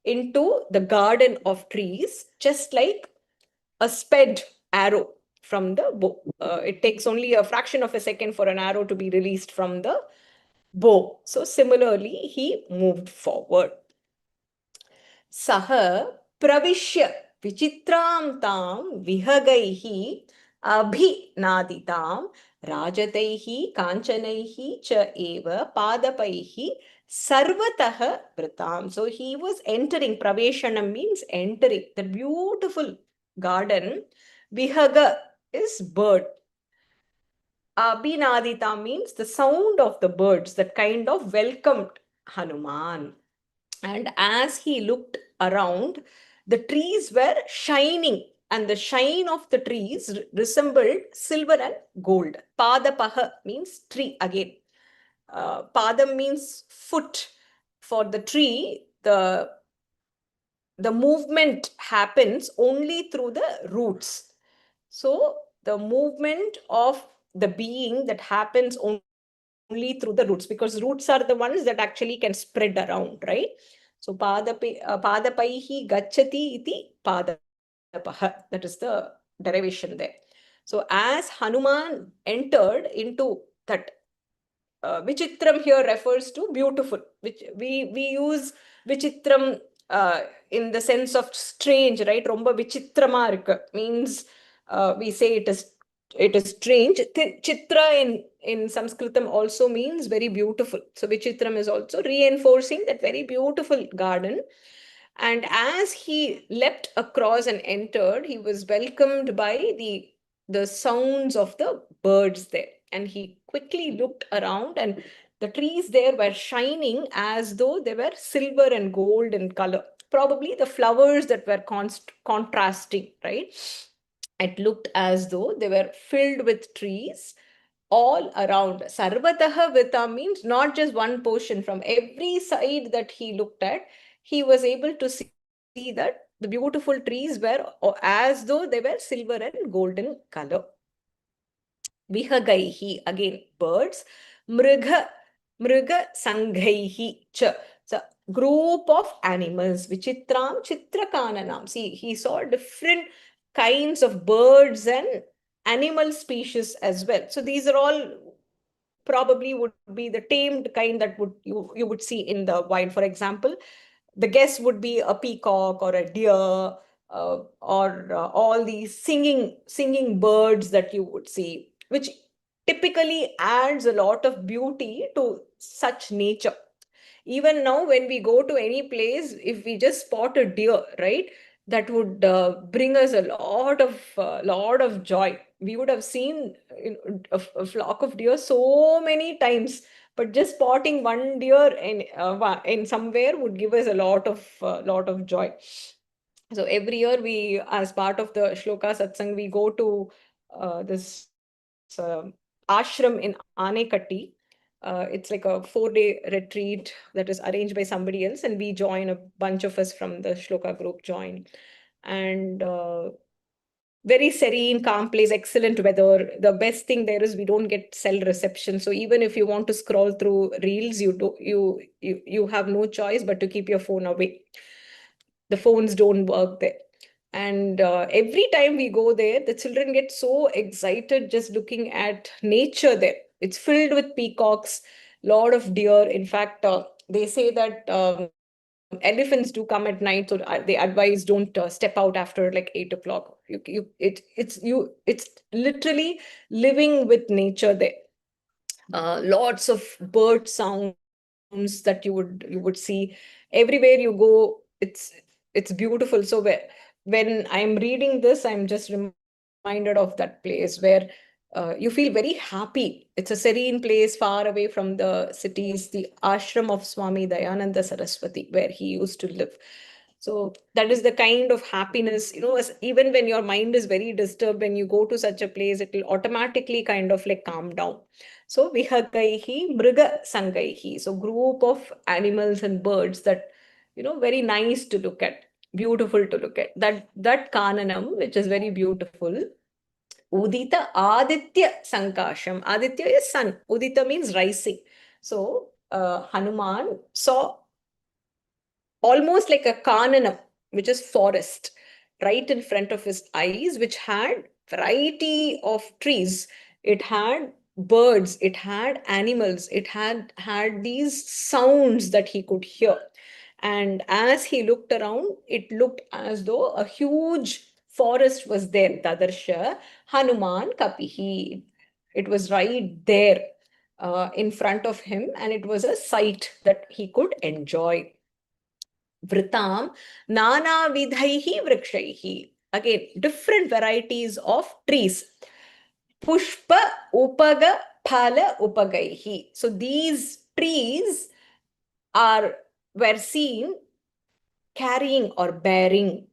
into the garden of trees, just like a sped arrow from the bow. It takes only a fraction of a second for an arrow to be released from the bow. So similarly, he moved forward. Saha pravishya vichitram tam vihagaihi abhinaditam rajataihi kanchanaihi cha eva padapaihi sarvatah vritam. So he was entering, praveshanam means entering, the beautiful garden. Vihaga is bird. Abhinadita means the sound of the birds that kind of welcomed Hanuman. And as he looked around, the trees were shining, and the shine of the trees resembled silver and gold. Padapaha means tree again. Padam means foot. For the tree, the movement happens only through the roots. So the movement of the being that happens only through the roots, because roots are the ones that actually can spread around, right? So padapaihi gachati iti padapaha. That is the derivation there. So as Hanuman entered into that, Vichitram here refers to beautiful, which we use Vichitram in the sense of strange, right? Romba vichitrama irukku means we say it is strange. Chitra in Sanskritam also means very beautiful. So Vichitram is also reinforcing that very beautiful garden. And as he leapt across and entered, he was welcomed by the sounds of the birds there. And he quickly looked around, and the trees there were shining as though they were silver and gold in color. Probably the flowers that were contrasting, right? It looked as though they were filled with trees all around. Sarvataha Vita means not just one portion. From every side that he looked at, he was able to see that the beautiful trees were as though they were silver and golden color. Vihagaihi, again birds. Mriga Sanghaihi cha. So group of animals. Vichitram Chitrakananam. See, he saw different kinds of birds and animal species as well. So these are all probably would be the tamed kind that you would see in the wild. For example, the guess would be a peacock or a deer, or all these singing birds that you would see, which typically adds a lot of beauty to such nature. Even now, when we go to any place, if we just spot a deer, right, that would bring us a lot of joy. We would have seen a flock of deer so many times, but just spotting one deer in somewhere would give us a lot of joy. So every year we, as part of the Shloka Satsang, we go to this ashram in Anekatti. It's like a 4-day retreat that is arranged by somebody else, and we join, a bunch of us from the Shloka group join. And very serene, calm place, excellent weather. The best thing there is we don't get cell reception. So even if you want to scroll through reels, you have no choice but to keep your phone away. The phones don't work there. And every time we go there, the children get so excited just looking at nature there. It's filled with peacocks, lot of deer. In fact, they say that elephants do come at night, so they advise don't step out after like 8 o'clock. It's literally living with nature there. Lots of bird sounds that you would see everywhere you go. It's beautiful. So when I'm reading this, I'm just reminded of that place where you feel very happy. It's a serene place far away from the cities, the ashram of Swami Dayananda Saraswati, where he used to live. So that is the kind of happiness, even when your mind is very disturbed, when you go to such a place, it will automatically kind of like calm down. So vihagaihi, mriga sangaihi. So group of animals and birds that, very nice to look at, beautiful to look at. That kananam, which is very beautiful. Udita Aditya Sankasham. Aditya is sun. Udita means rising. So Hanuman saw almost like a kananam, which is forest, right in front of his eyes, which had variety of trees. It had birds, it had animals, it had these sounds that he could hear. And as he looked around, it looked as though a huge forest was there. Tadarsha Hanuman Kapihi. It was right there in front of him, and it was a sight that he could enjoy. Vritam Nana Vidhaihi Vrikshaihi. Again, different varieties of trees. Pushpa Upaga Phala Upagaihi. So these trees were seen carrying or bearing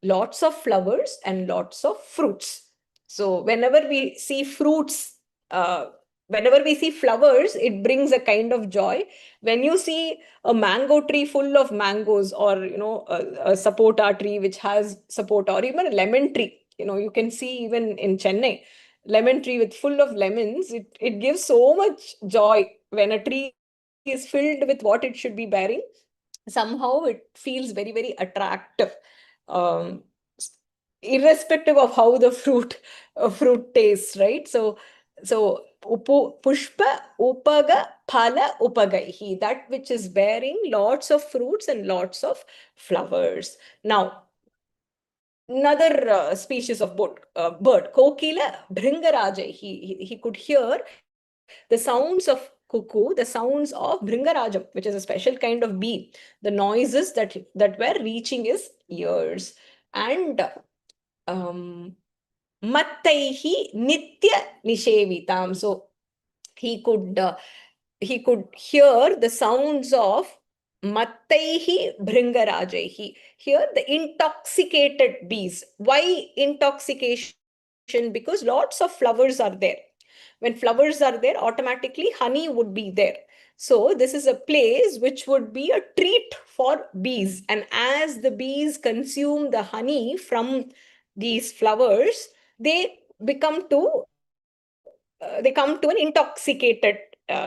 lots of flowers and lots of fruits. So whenever we see fruits, whenever we see flowers, it brings a kind of joy. When you see a mango tree full of mangoes, or a sapota tree which has sapota, or even a lemon tree, you can see even in Chennai, lemon tree with full of lemons, it gives so much joy. When a tree is filled with what it should be bearing, somehow it feels very, very attractive, um, irrespective of how the fruit tastes, right? So pushpa upaga phala upagaihi, that which is bearing lots of fruits and lots of flowers. Now, another species of bird, kokila bhringarajai, he could hear the sounds of cuckoo, the sounds of bhringarajam, which is a special kind of bee, the noises that were reaching his ears. And mattaihi nitya nishevitam. So he could hear the sounds of mattaihi bhringarajaihi. Here the intoxicated bees. Why intoxication? Because lots of flowers are there. When flowers are there, automatically honey would be there. So this is a place which would be a treat for bees. And as the bees consume the honey from these flowers, they come to an intoxicated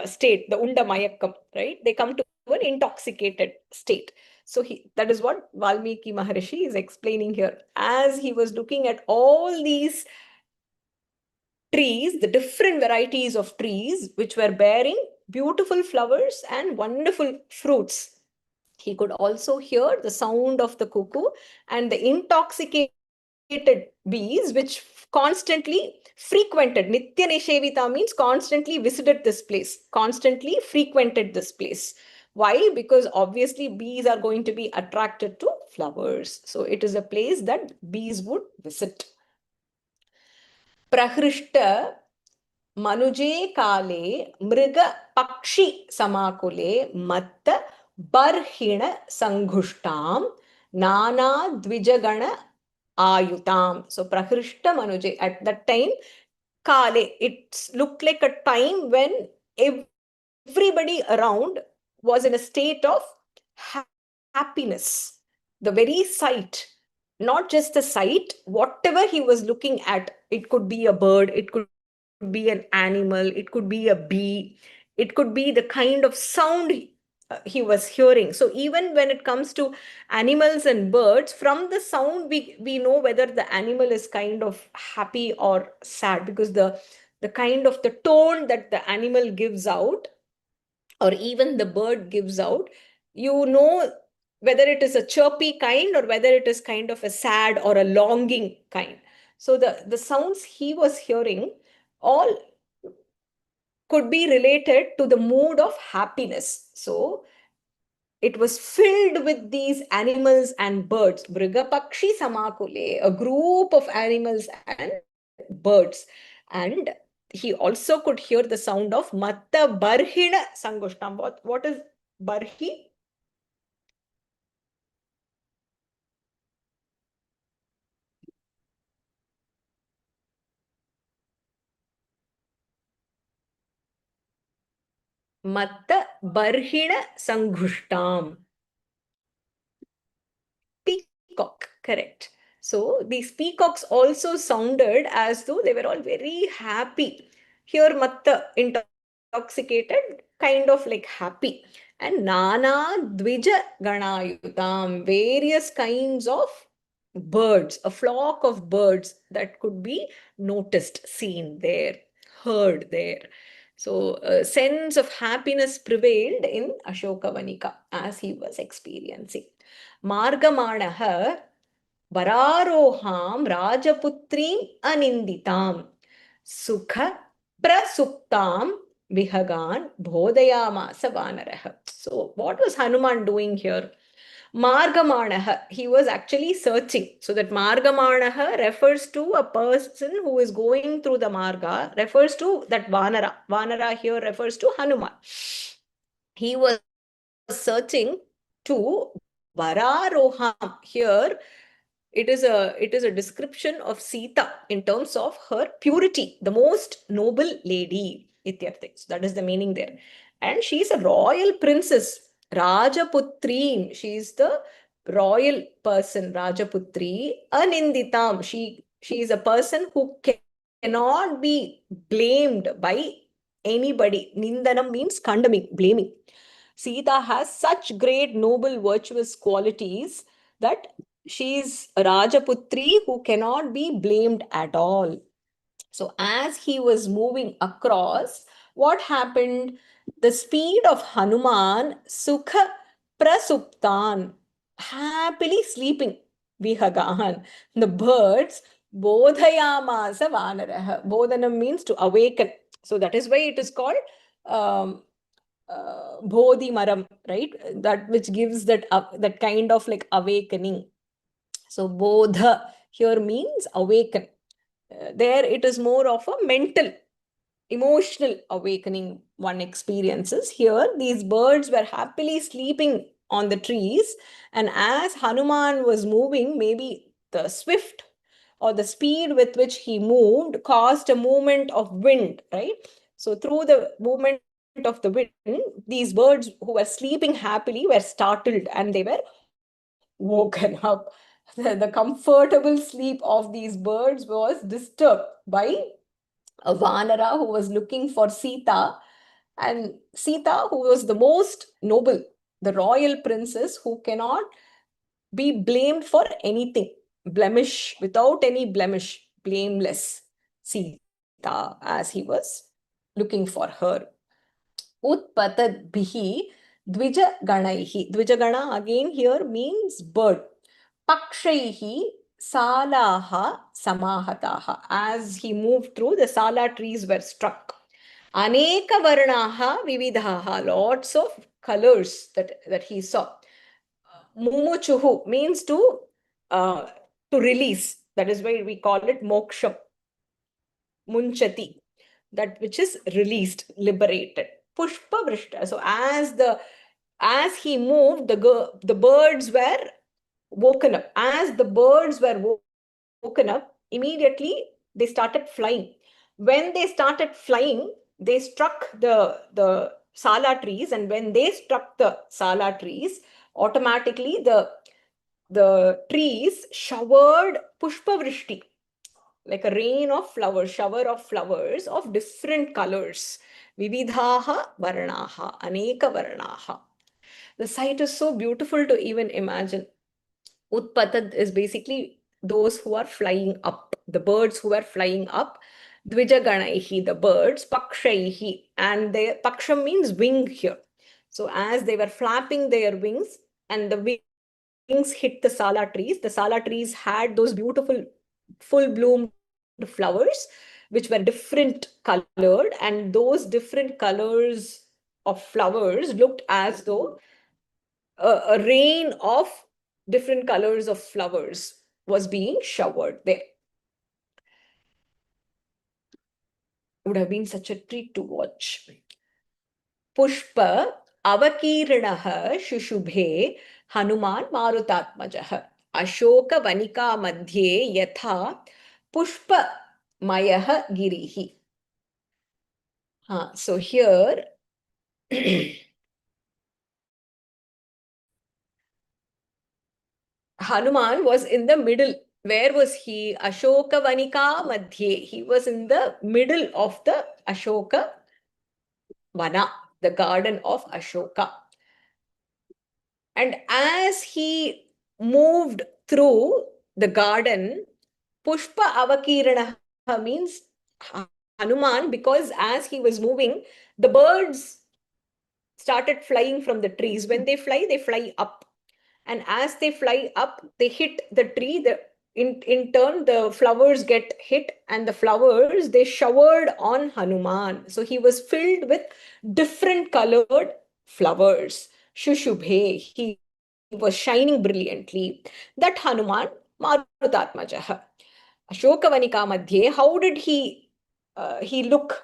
state, the unda mayakam, right? They come to an intoxicated state. So that is what Valmiki Maharishi is explaining here. As he was looking at all these trees, the different varieties of trees which were bearing beautiful flowers and wonderful fruits, he could also hear the sound of the cuckoo and the intoxicated bees which constantly frequented. Nitya Nishevita means constantly visited this place, constantly frequented this place. Why? Because obviously bees are going to be attracted to flowers. So it is a place that bees would visit. Prahrishta Manuje Kale Mriga Pakshi Samakule Matta Barhina Sanghushtam Nana Dvijagana Ayutam. So Prahrishta Manuje, at that time, Kale, it looked like a time when everybody around was in a state of happiness. The very sight, not just the sight, whatever he was looking at, it could be a bird, it could be an animal, it could be a bee, it could be the kind of sound he was hearing. So even when it comes to animals and birds, from the sound we know whether the animal is kind of happy or sad, because the kind of the tone that the animal gives out, or even the bird gives out, you know whether it is a chirpy kind or whether it is kind of a sad or a longing kind. So the sounds he was hearing all could be related to the mood of happiness. So it was filled with these animals and birds. Mrigapakshi samakule, a group of animals and birds. And he also could hear the sound of Matta Barhina Sangushtam. What is Barhi? Matta Barhina Sangushtam. Peacock, correct. So these peacocks also sounded as though they were all very happy. Here, Matta, intoxicated, kind of like happy. And Nana Dvija Ganayutam, various kinds of birds, a flock of birds that could be noticed, seen there, heard there. So a sense of happiness prevailed in Ashokavanika as he was experiencing. Margamanaha Vararoham Rajaputrim Aninditam Sukha Prasuptam Vihagan Bodhayamasa Vanaraha. So what was Hanuman doing here? Margamanaha, he was actually searching. So that Margamanaha refers to a person who is going through the Marga, refers to that Vanara. Vanara here refers to Hanuman. He was searching to Vararoham. Here it is a description of Sita in terms of her purity, the most noble lady. So that is the meaning there. And she is a royal princess, Rajaputri. She is the royal person, Rajaputri. Aninditam. She is a person who cannot be blamed by anybody. Nindanam means condemning, blaming. Sita has such great, noble, virtuous qualities that she is a Rajaputri who cannot be blamed at all. So as he was moving across, what happened? The speed of Hanuman, Sukha Prasuptan, happily sleeping, Vihagan. The birds, Bodhayamasa Vanaraha. Bodhanam means to awaken. So that is why it is called Bodhi Maram, right? That which gives that that kind of like awakening. So Bodha here means awaken. There it is more of a mental, emotional awakening one experiences. Here these birds were happily sleeping on the trees, and as Hanuman was moving, maybe the swift or the speed with which he moved caused a movement of wind, right? So through the movement of the wind, these birds who were sleeping happily were startled and they were woken up. The comfortable sleep of these birds was disturbed by a Vanara who was looking for Sita, and Sita, who was the most noble, the royal princess who cannot be blamed for anything, blemish, without any blemish, blameless Sita, as he was looking for her. Utpatad bihi dvija ganaihi. Dvija gana again here means bird. Pakshaihi salaha samahataha. As he moved through, the sala trees were struck. Aneka varnaha vividhaha. Lots of colors that he saw. Mumuchuhu means to release. That is why we call it moksham. Munchati, that which is released, liberated. Pushpa vrishta. So as he moved, the birds were woken up. As the birds were woken up, immediately they started flying. When they started flying, they struck the sala trees, and when they struck the sala trees, automatically the trees showered pushpa vrishti, like a rain of flowers, shower of flowers of different colors. Vividhaha varnaha, aneka varnaha. The sight is so beautiful to even imagine. Utpatad is basically those who are flying up, the birds who are flying up. Dvijaganaihi, the birds, pakshaihi, and their paksham means wing here. So as they were flapping their wings, and the hit the sala trees. The sala trees had those beautiful full-bloomed flowers, which were different colored, and those different colors of flowers looked as though a rain of different colors of flowers was being showered there. It would have been such a treat to watch. Pushpa avakiranaha shushubhe Hanuman Marutatmajah Ashoka Vanika Madhye Yatha Pushpa Mayah Girihi. So here Hanuman was in the middle. Where was he? Ashoka Vanika Madhye. He was in the middle of the Ashoka Vana, the garden of Ashoka. And as he moved through the garden, Pushpa Avakirana means Hanuman, because as he was moving, the birds started flying from the trees. When they fly up. And as they fly up, they hit the tree. In turn, the flowers get hit, and the flowers, they showered on Hanuman. So he was filled with different colored flowers. Shushubhe, he was shining brilliantly. That Hanuman, Marutatmajah. Ashokavanika Madhye, how did he look?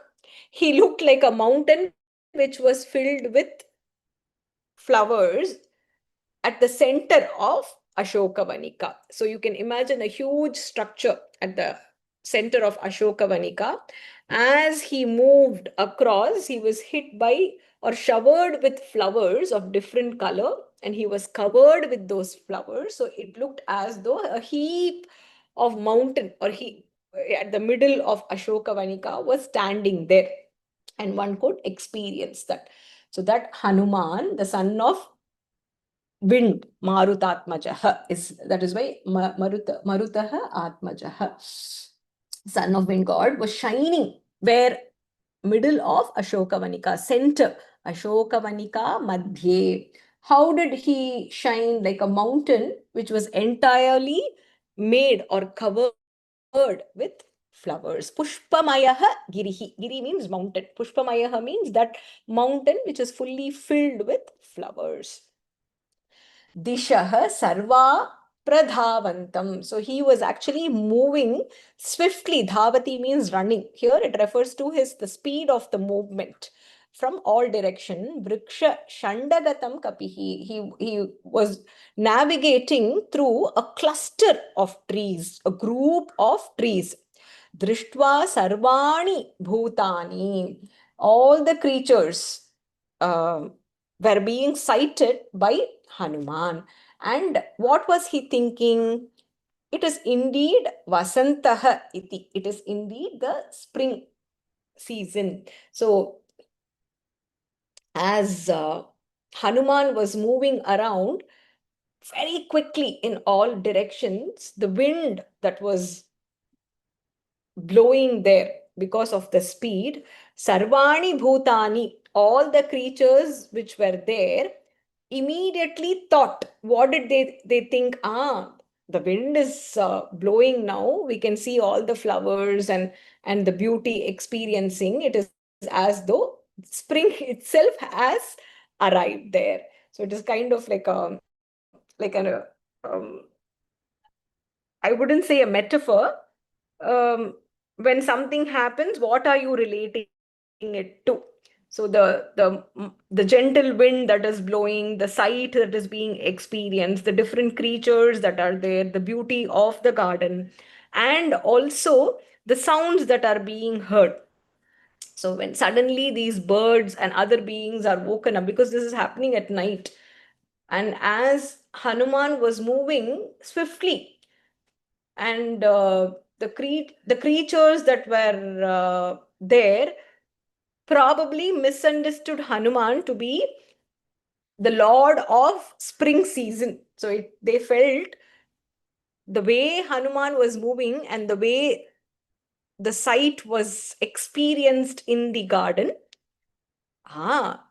He looked like a mountain which was filled with flowers at the center of Ashokavanika. So you can imagine a huge structure at the center of Ashokavanika. As he moved across, he was hit by or showered with flowers of different color, and he was covered with those flowers. So it looked as though a heap of mountain, or he at the middle of Ashokavanika was standing there, and one could experience that. So that Hanuman, the son of wind, Marutatmajah, that is why Marutaha Atmajah, son of wind god, was shining where? Middle of Ashokavanika, center, Ashokavanika Madhye. How did he shine? Like a mountain which was entirely made or covered with flowers. Pushpamayaha Girihi. Giri means mountain. Pushpamayaha means that mountain which is fully filled with flowers. Dishaha Sarva Pradhavantam. So he was actually moving swiftly. Dhavati means running. Here it refers to the speed of the movement from all direction. Vriksha Shandagatam Kapihi. He was navigating through a cluster of trees, a group of trees. Drishtva Sarvani Bhutani. All the creatures were being sighted by Hanuman. And what was he thinking? It is indeed Vasantaha iti. It is indeed the spring season. So as Hanuman was moving around very quickly in all directions, the wind that was blowing there because of the speed, Sarvani Bhutani, all the creatures which were there, immediately thought, what did they think? The wind is blowing now. We can see all the flowers and the beauty experiencing. It is as though spring itself has arrived there. So it is kind of like I wouldn't say a metaphor. When something happens, what are you relating it to? So the gentle wind that is blowing, the sight that is being experienced, the different creatures that are there, the beauty of the garden, and also the sounds that are being heard. So when suddenly these birds and other beings are woken up, because this is happening at night, and as Hanuman was moving swiftly, and the creatures that were there probably misunderstood Hanuman to be the lord of spring season. So they felt the way Hanuman was moving and the way the sight was experienced in the garden,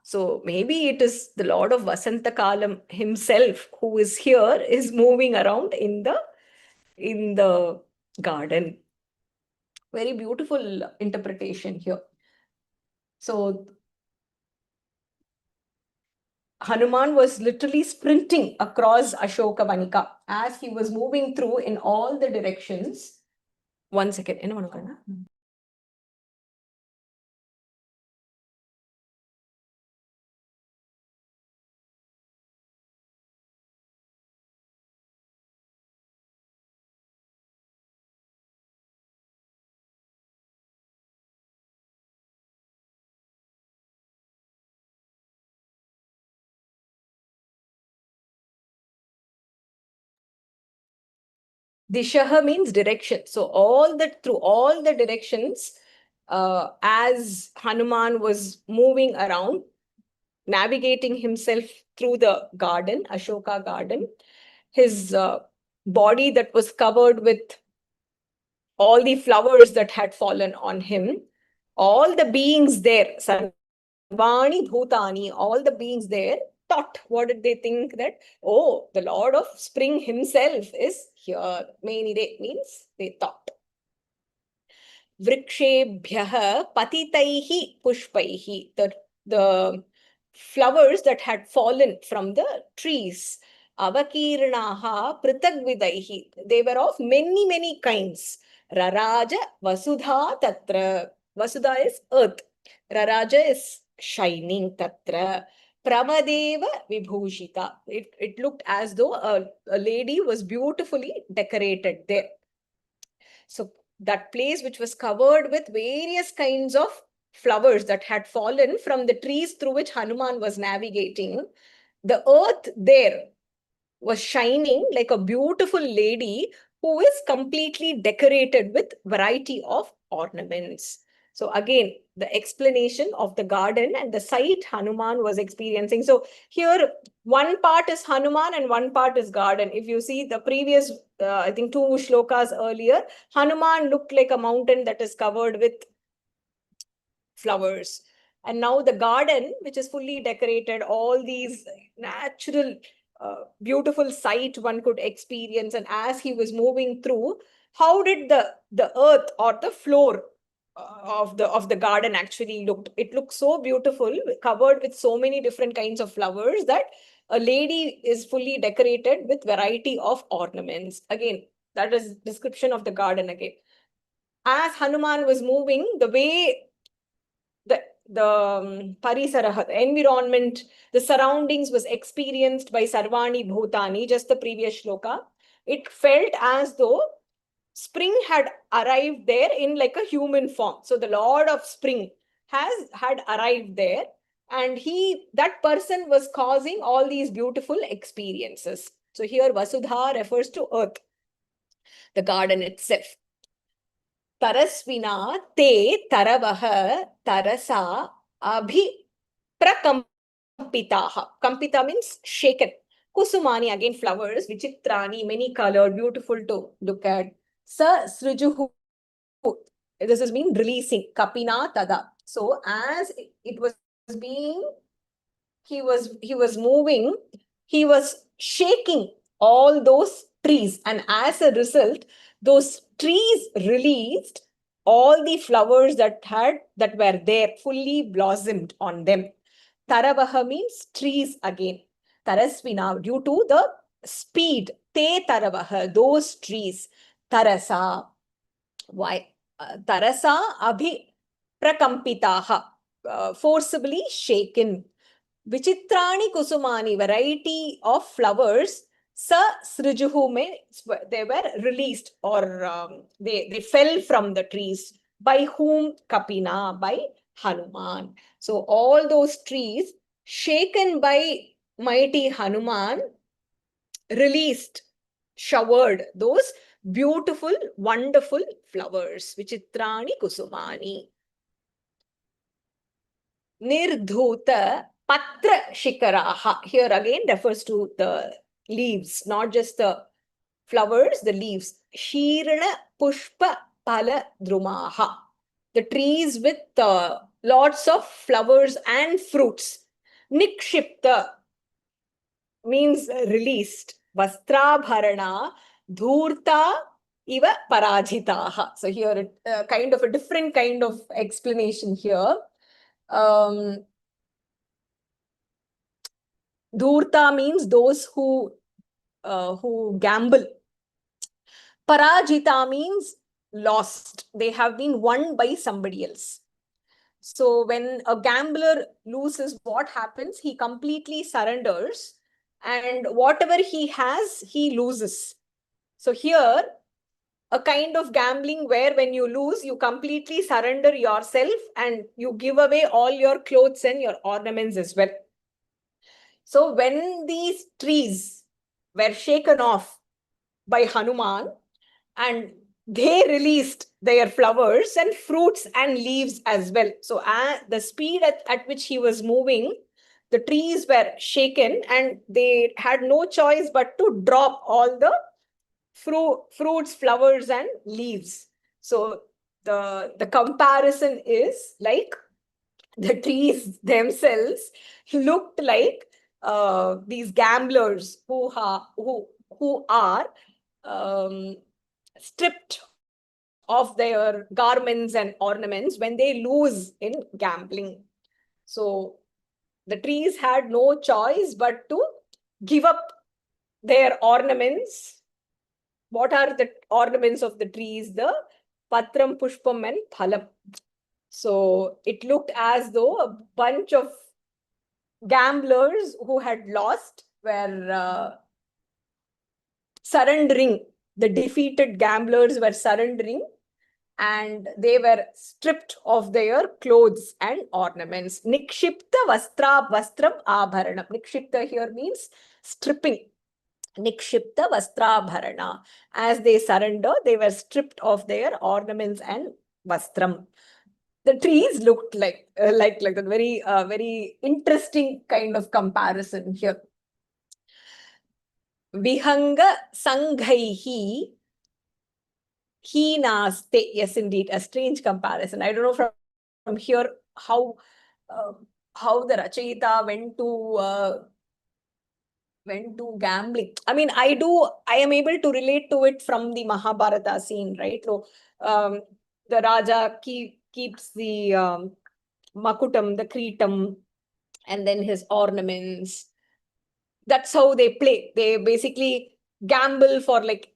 So maybe it is the Lord of Vasantakalam himself who is here, is moving around in the garden. Very beautiful interpretation here. So Hanuman was literally sprinting across Ashoka Vanika as he was moving through in all the directions. 1 second. Dishaha means direction. So through all the directions, as Hanuman was moving around, navigating himself through the garden, Ashoka garden, his body that was covered with all the flowers that had fallen on him, all the beings there, Sarvani Bhutani, all the beings there thought, what did they think? That, oh, the Lord of Spring himself is here. Mainire means they thought. Vrikshebhyah patitaihi pushpaihi. The flowers that had fallen from the trees. Avakirnaha pritagvidaihi. They were of many, many kinds. Raraja Vasudha Tatra. Vasudha is earth. Raraja is shining Tatra. Pramadeva Vibhushita. It looked as though a lady was beautifully decorated there. So that place which was covered with various kinds of flowers that had fallen from the trees through which Hanuman was navigating, the earth there was shining like a beautiful lady who is completely decorated with variety of ornaments. So again, the explanation of the garden and the sight Hanuman was experiencing. So here, one part is Hanuman and one part is garden. If you see the previous, I think 2 shlokas earlier, Hanuman looked like a mountain that is covered with flowers. And now the garden, which is fully decorated, all these natural, beautiful sight one could experience. And as he was moving through, how did the earth or the floor of the garden actually looked? It looked so beautiful, covered with so many different kinds of flowers, that a lady is fully decorated with variety of ornaments. Again, that is description of the garden again. As Hanuman was moving, the way the parisara, the environment, the surroundings was experienced by Sarvani Bhutani, just the previous shloka. It felt as though spring had arrived there in like a human form. So the Lord of Spring had arrived there, and that person was causing all these beautiful experiences. So here Vasudha refers to earth, the garden itself. Tarasvina te taravaha tarasa abhi prakampitaha. Kampita means shaken. Kusumani, again flowers, vichitrani, many colored, beautiful to look at. Sa srijuhu. This is mean releasing. Kapina tada. So as it was being, he was moving, he was shaking all those trees, and as a result, those trees released all the flowers that were there, fully blossomed on them. Taravaha means trees again. Tarasvina, due to the speed. Te taravaha, those trees. Tarasa. Why? Tarasa abhi prakampitaha. Forcibly shaken. Vichitrani kusumani, variety of flowers. Sa srijuhu mein, they were released, or they fell from the trees. By whom? Kapina, by Hanuman. So all those trees shaken by mighty Hanuman released, showered those beautiful, wonderful flowers. Vichitrani kusumani. Nirdhuta patra shikaraha. Here again refers to the leaves, not just the flowers, the leaves. Shirana pushpa pala drumaha. The trees with lots of flowers and fruits. Nikshipta means released. Vastrabharana, dhurta, iva parajitaha. So here, kind of a different kind of explanation here. Dhurta means those who gamble. Parajita means lost. They have been won by somebody else. So when a gambler loses, what happens? He completely surrenders, and whatever he has, he loses. So here, a kind of gambling where when you lose, you completely surrender yourself and you give away all your clothes and your ornaments as well. So when these trees were shaken off by Hanuman, and they released their flowers and fruits and leaves as well. So the speed at which he was moving, the trees were shaken and they had no choice but to drop all the fruits, flowers, and leaves. So the comparison is like the trees themselves looked like these gamblers who are stripped of their garments and ornaments when they lose in gambling. So the trees had no choice but to give up their ornaments. What are the ornaments of the trees? The patram, pushpam, and phalam. So it looked as though a bunch of gamblers who had lost were surrendering. The defeated gamblers were surrendering and they were stripped of their clothes and ornaments. Nikshipta vastram abharanam. Nikshipta here means stripping. Nikshipta vastrabharana. As they surrender, they were stripped of their ornaments and vastram. The trees looked like a very interesting kind of comparison here. Vihanga sanghaihi heenaste. Yes, indeed, a strange comparison. I don't know from here how the Rachayita went to gambling. I mean, I am able to relate to it from the Mahabharata scene, right? So the Raja keeps the makutam, the kritam, and then his ornaments. That's how they play. They basically gamble for like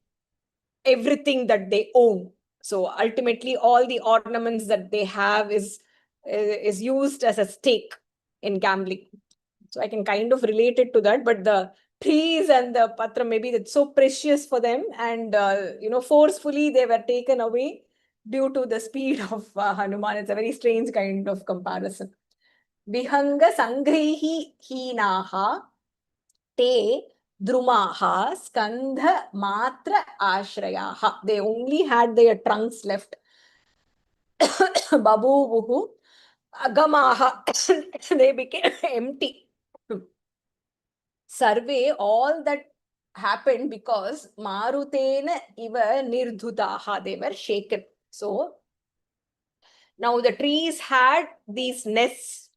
everything that they own. So ultimately, all the ornaments that they have is used as a stake in gambling. So I can kind of relate it to that. But the trees and the patra, maybe that's so precious for them, and forcefully they were taken away due to the speed of Hanuman. It's a very strange kind of comparison. Vihanga sangrihi hinaha te drumaha skandha matra ashrayaha. They only had their trunks left. Babuvuhu agamaha. They became empty. Survey, all that happened because marutena iva nirdhutaha. They were shaken. So now the trees had these nests.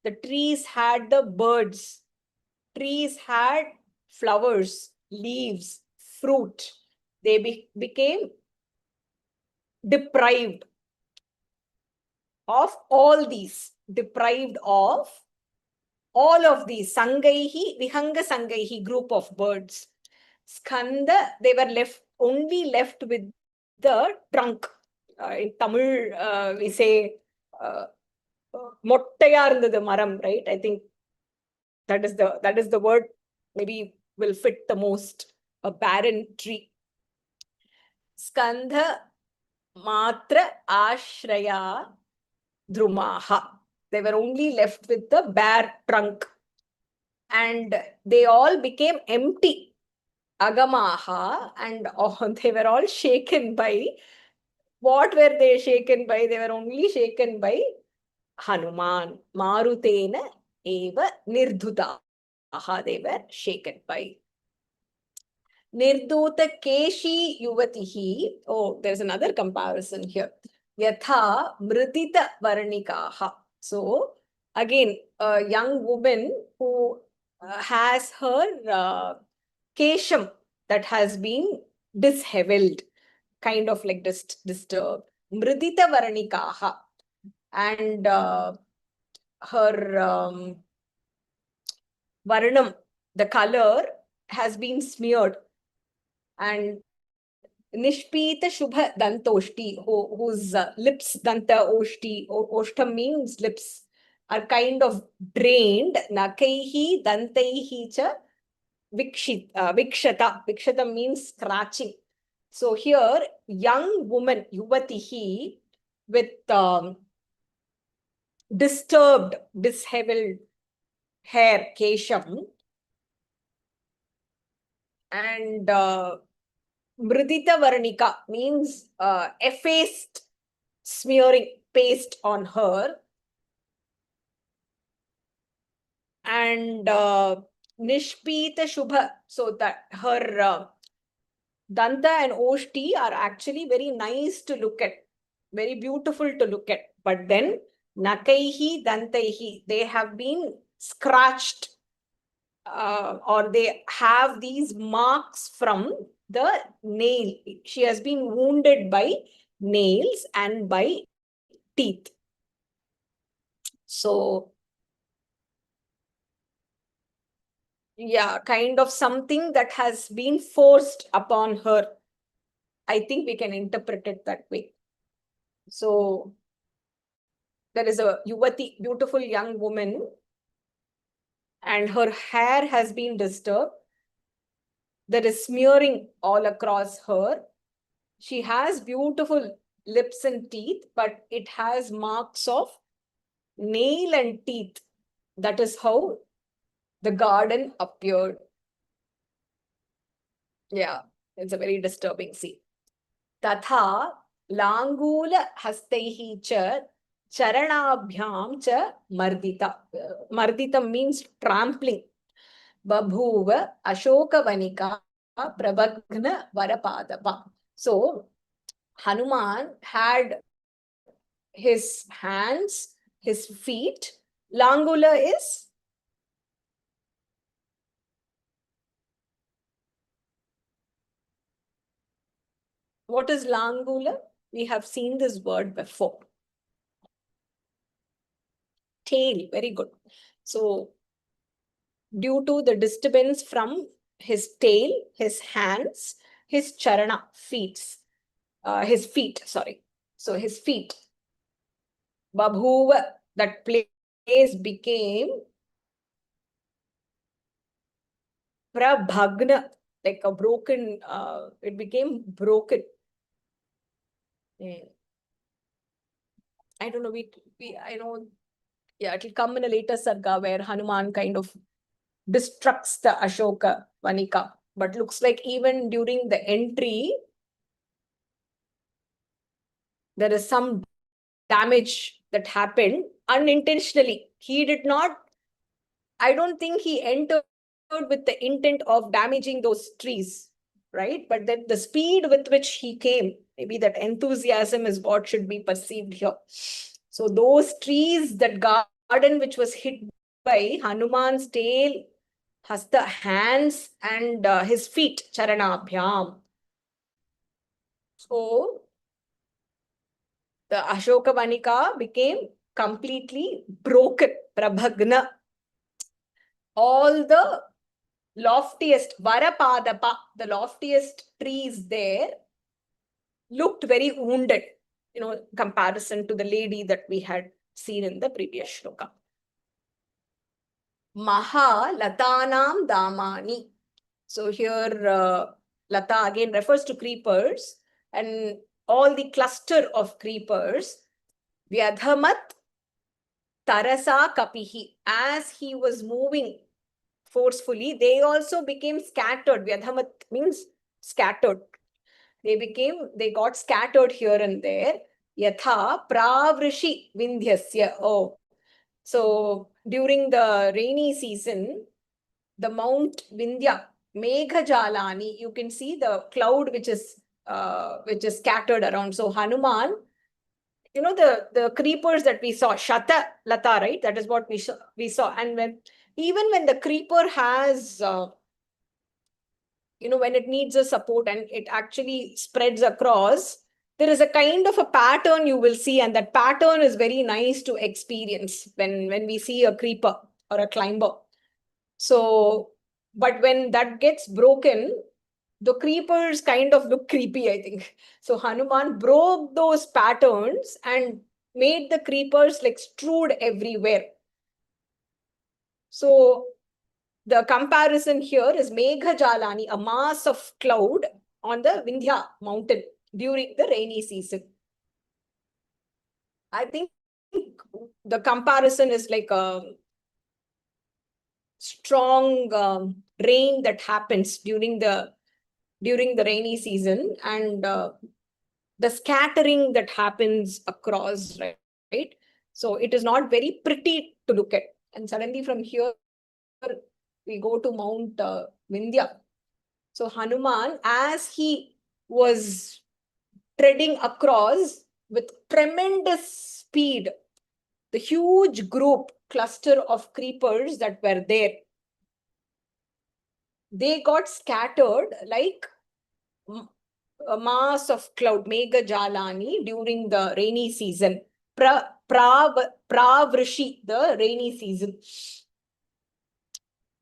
The trees had the birds. Trees had flowers, leaves, fruit. They became deprived of all these, deprived of all of these. Sangaihi, Vihanga Sangaihi, group of birds. Skanda, they were only left with the trunk. In Tamil, we say mottaya irundhathu maram, right? I think that is the word maybe will fit the most. A barren tree. Skandha matra ashraya drumaha. They were only left with the bare trunk. And they all became empty. Agamaha, and they were all shaken by, what were they shaken by? They were only shaken by Hanuman. Marutena eva nirdhutaha. They were shaken by. Nirdhuta keshi yuvatihi. Oh, there's another comparison here. Yatha mridita varnikaha. So again, a young woman who has her kesham that has been disheveled, kind of like disturbed. Mridita varnikaha. And her varnam, the color, has been smeared. And Nishpita Shubha Dantoshti, whose lips, Danta Oshti, Oshtam means lips, are kind of drained. Nakaihi Dantaihi cha Vikshata. Vikshata means scratching. So here, young woman, Yuvatihi, with disturbed, disheveled hair, Kesham, and Mridita Varnika means effaced smearing paste on her. And Nishpita Shubha, so that her Danta and Oshti are actually very nice to look at, very beautiful to look at. But then Nakaihi, Dantaihi, they have been scratched, or they have these marks from the nail. She has been wounded by nails and by teeth. So, yeah, kind of something that has been forced upon her. I think we can interpret it that way. So, there is a Yuvati, beautiful young woman, and her hair has been disturbed. There is smearing all across her. She has beautiful lips and teeth, but it has marks of nail and teeth. That is how the garden appeared. Yeah, it's a very disturbing scene. Tatha langula hastaihi cha charanabhyam cha mardita. Mardita means trampling. Babhuva ashoka vanika prabhagna varapadapa. So Hanuman had his hands, his feet. Langula is what is langula? We have seen this word before. Tail, very good. So due to the disturbance from his tail, his hands, his charana, his feet, sorry. So his feet. Babhuva, that place became prabhagna, like a broken, it became broken. I don't know, I know, yeah, it'll come in a later Sarga where Hanuman kind of destructs the Ashoka Vanika. But looks like even during the entry, there is some damage that happened unintentionally. He did not, I don't think he entered with the intent of damaging those trees, right? But that the speed with which he came, maybe that enthusiasm is what should be perceived here. So those trees, that garden which was hit by Hanuman's tail, hasta, hands, and his feet, charanabhyam. So the Ashoka Vanika became completely broken, prabhagna. All the loftiest, Varapadapa, the loftiest trees there, looked very wounded, comparison to the lady that we had seen in the previous shloka. Maha Latanam Damani. So here, Lata again refers to creepers, and all the cluster of creepers, Vyadhamat Tarasa Kapihi, as he was moving forcefully, they also became scattered. Vyadhamat means scattered. They got scattered here and there. Yatha Pravrishi Vindhyasya. Oh, so during the rainy season, the Mount Vindhya, Megha Jalani, you can see the cloud which is scattered around. So Hanuman the creepers that we saw, Shata Lata, right? That is what we saw. And even when the creeper has, when it needs a support and it actually spreads across, there is a kind of a pattern you will see, and that pattern is very nice to experience when we see a creeper or a climber. So, but when that gets broken, the creepers kind of look creepy, I think. So Hanuman broke those patterns and made the creepers like strewed everywhere. So the comparison here is Megha Jalani, a mass of cloud on the Vindhya mountain during the rainy season. I think the comparison is like a strong rain that happens during the rainy season, and the scattering that happens across, right? So it is not very pretty to look at. And suddenly from here, we go to Mount Vindhya. So Hanuman, as he was treading across with tremendous speed, the huge group, cluster of creepers that were there, they got scattered like a mass of cloud, Megha Jalani, during the rainy season. Pravrishi, the rainy season.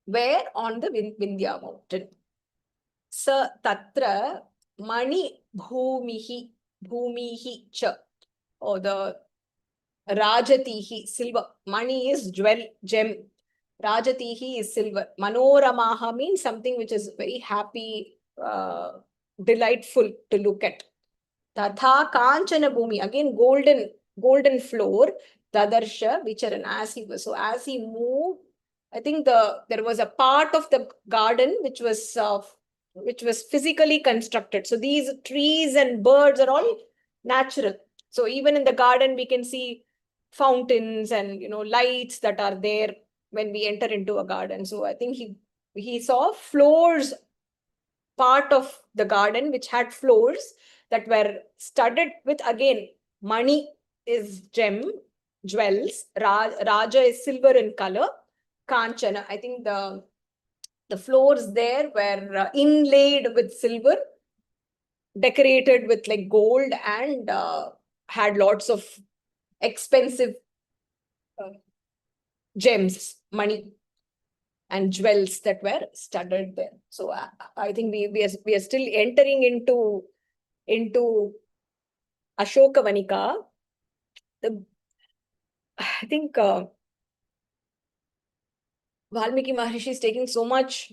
Where? On the Vindhya mountain. Sa tatra mani bhumihi cha. Or the Rajatihi, silver. Mani is jewel, gem. Rajatihi is silver. Manoramaha means something which is very happy, delightful to look at. Tatha Kanchana Bhumi, again golden floor. Dadarsha Vicharan, as he was. So as he moved, I think there was a part of the garden which was physically constructed. So these trees and birds are all natural. So even in the garden, we can see fountains and lights that are there when we enter into a garden. So I think he saw floors, part of the garden which had floors that were studded with, again, mani is gem, jewels, Raja is silver in color, Kanchana, I think the floors there were inlaid with silver, decorated with like gold, and had lots of expensive gems, money and jewels that were studded there. So I think we are still entering into Ashoka Vanika. I think Valmiki Maharishi is taking so much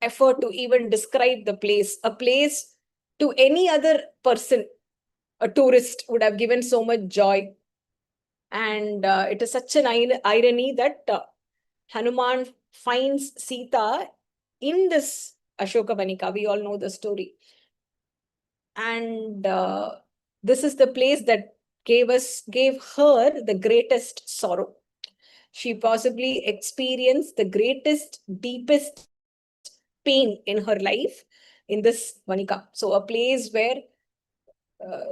effort to even describe the place. A place to any other person, a tourist, would have given so much joy. And it is such an irony that Hanuman finds Sita in this Ashoka Vanika. We all know the story. And this is the place that gave her the greatest sorrow. She possibly experienced the greatest, deepest pain in her life in this Vanika. So a place where,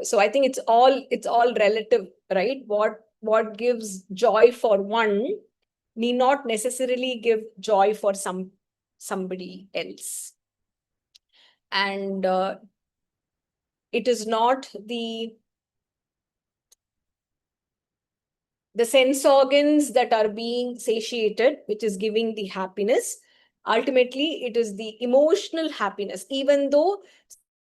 so I think it's all relative, right? What gives joy for one need not necessarily give joy for somebody else. And it is not the sense organs that are being satiated, which is giving the happiness. Ultimately, it is the emotional happiness. Even though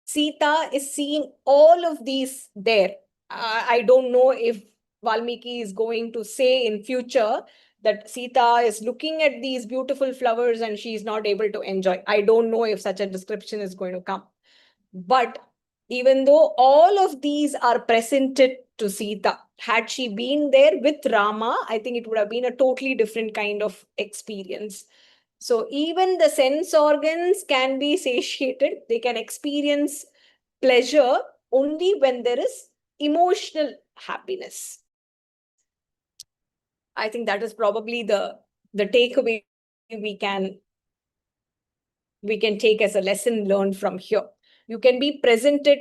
Sita is seeing all of these there, I don't know if Valmiki is going to say in future that Sita is looking at these beautiful flowers and she is not able to enjoy. I don't know if such a description is going to come. But even though all of these are presented to Sita, had she been there with Rama, I think it would have been a totally different kind of experience. So even the sense organs can be satiated. They can experience pleasure only when there is emotional happiness. I think that is probably the takeaway we can take as a lesson learned from here. You can be presented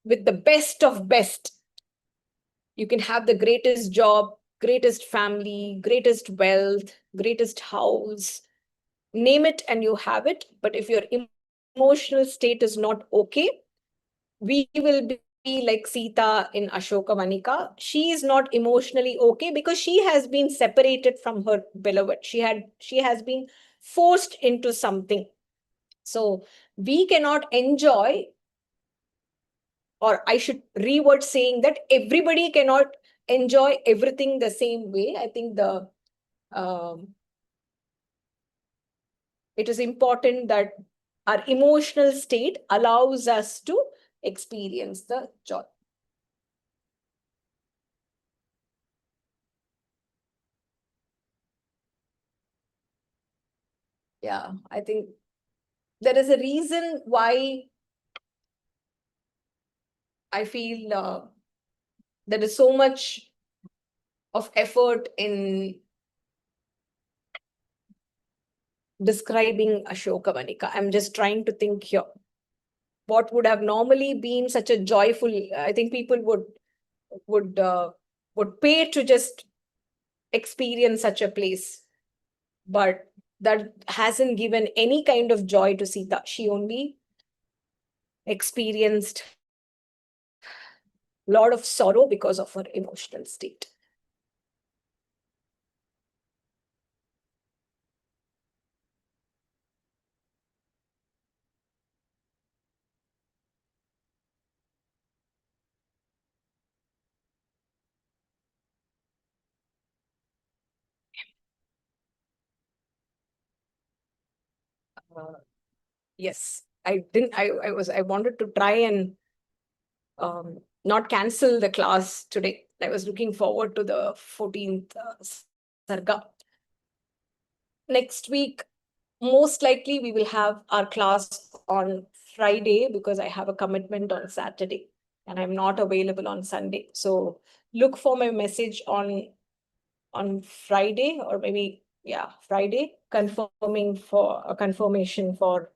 with the best of best. You can have the greatest job, greatest family, greatest wealth, greatest house, name it and you have it. But if your emotional state is not okay, we will be like Sita in Ashoka Vanika. She is not emotionally okay because she has been separated from her beloved. She has been forced into something. So we cannot enjoy, or I should reword saying that everybody cannot enjoy everything the same way. I think it is important that our emotional state allows us to experience the joy. Yeah, I think there is a reason why I feel there is so much of effort in describing Ashoka Vanika. I'm just trying to think here. What would have normally been such a joyful, I think people would pay to just experience such a place, but that hasn't given any kind of joy to Sita. She only experienced a lot of sorrow because of her emotional state. Yes, I wanted to try and not cancel the class today. I was looking forward to the 14th Sarga. Next week, most likely we will have our class on Friday because I have a commitment on Saturday and I'm not available on Sunday. So look for my message on Friday, or maybe, yeah, Friday, confirming for a confirmation for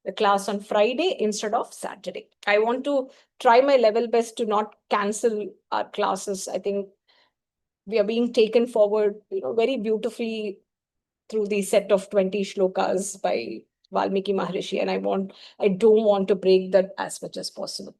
the class on Friday instead of Saturday. I want to try my level best to not cancel our classes. I think we are being taken forward, very beautifully through the set of 20 shlokas by Valmiki Maharishi, and I don't want to break that as much as possible.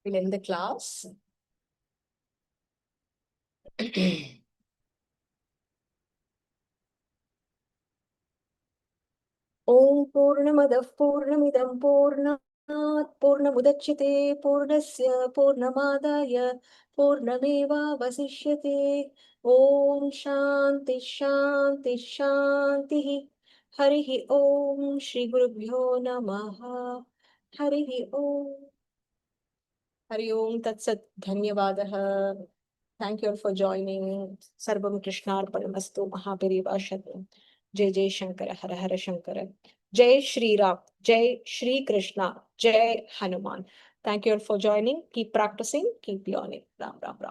We'll end the class. Om Purnamadav Purnamidam Purnat Purnamudachyate Purnasya Purnamadaya Purnameva Vasishyate. Om Shanti Shanti Shanti. Harihi Om Shri Gurubhyo Namaha. Harihi Om. Hari Om Tat Sat. Dhanyavadaha. Thank you all for joining. Sarvam Krishnarpanamastu Mahapariva Shatam. Jai Jai Shankara Hara Hara Shankara. Jai Shri Ram. Jai Shri Krishna. Jai Hanuman. Thank you all for joining. Keep practicing. Keep learning. Ram Ram Ram.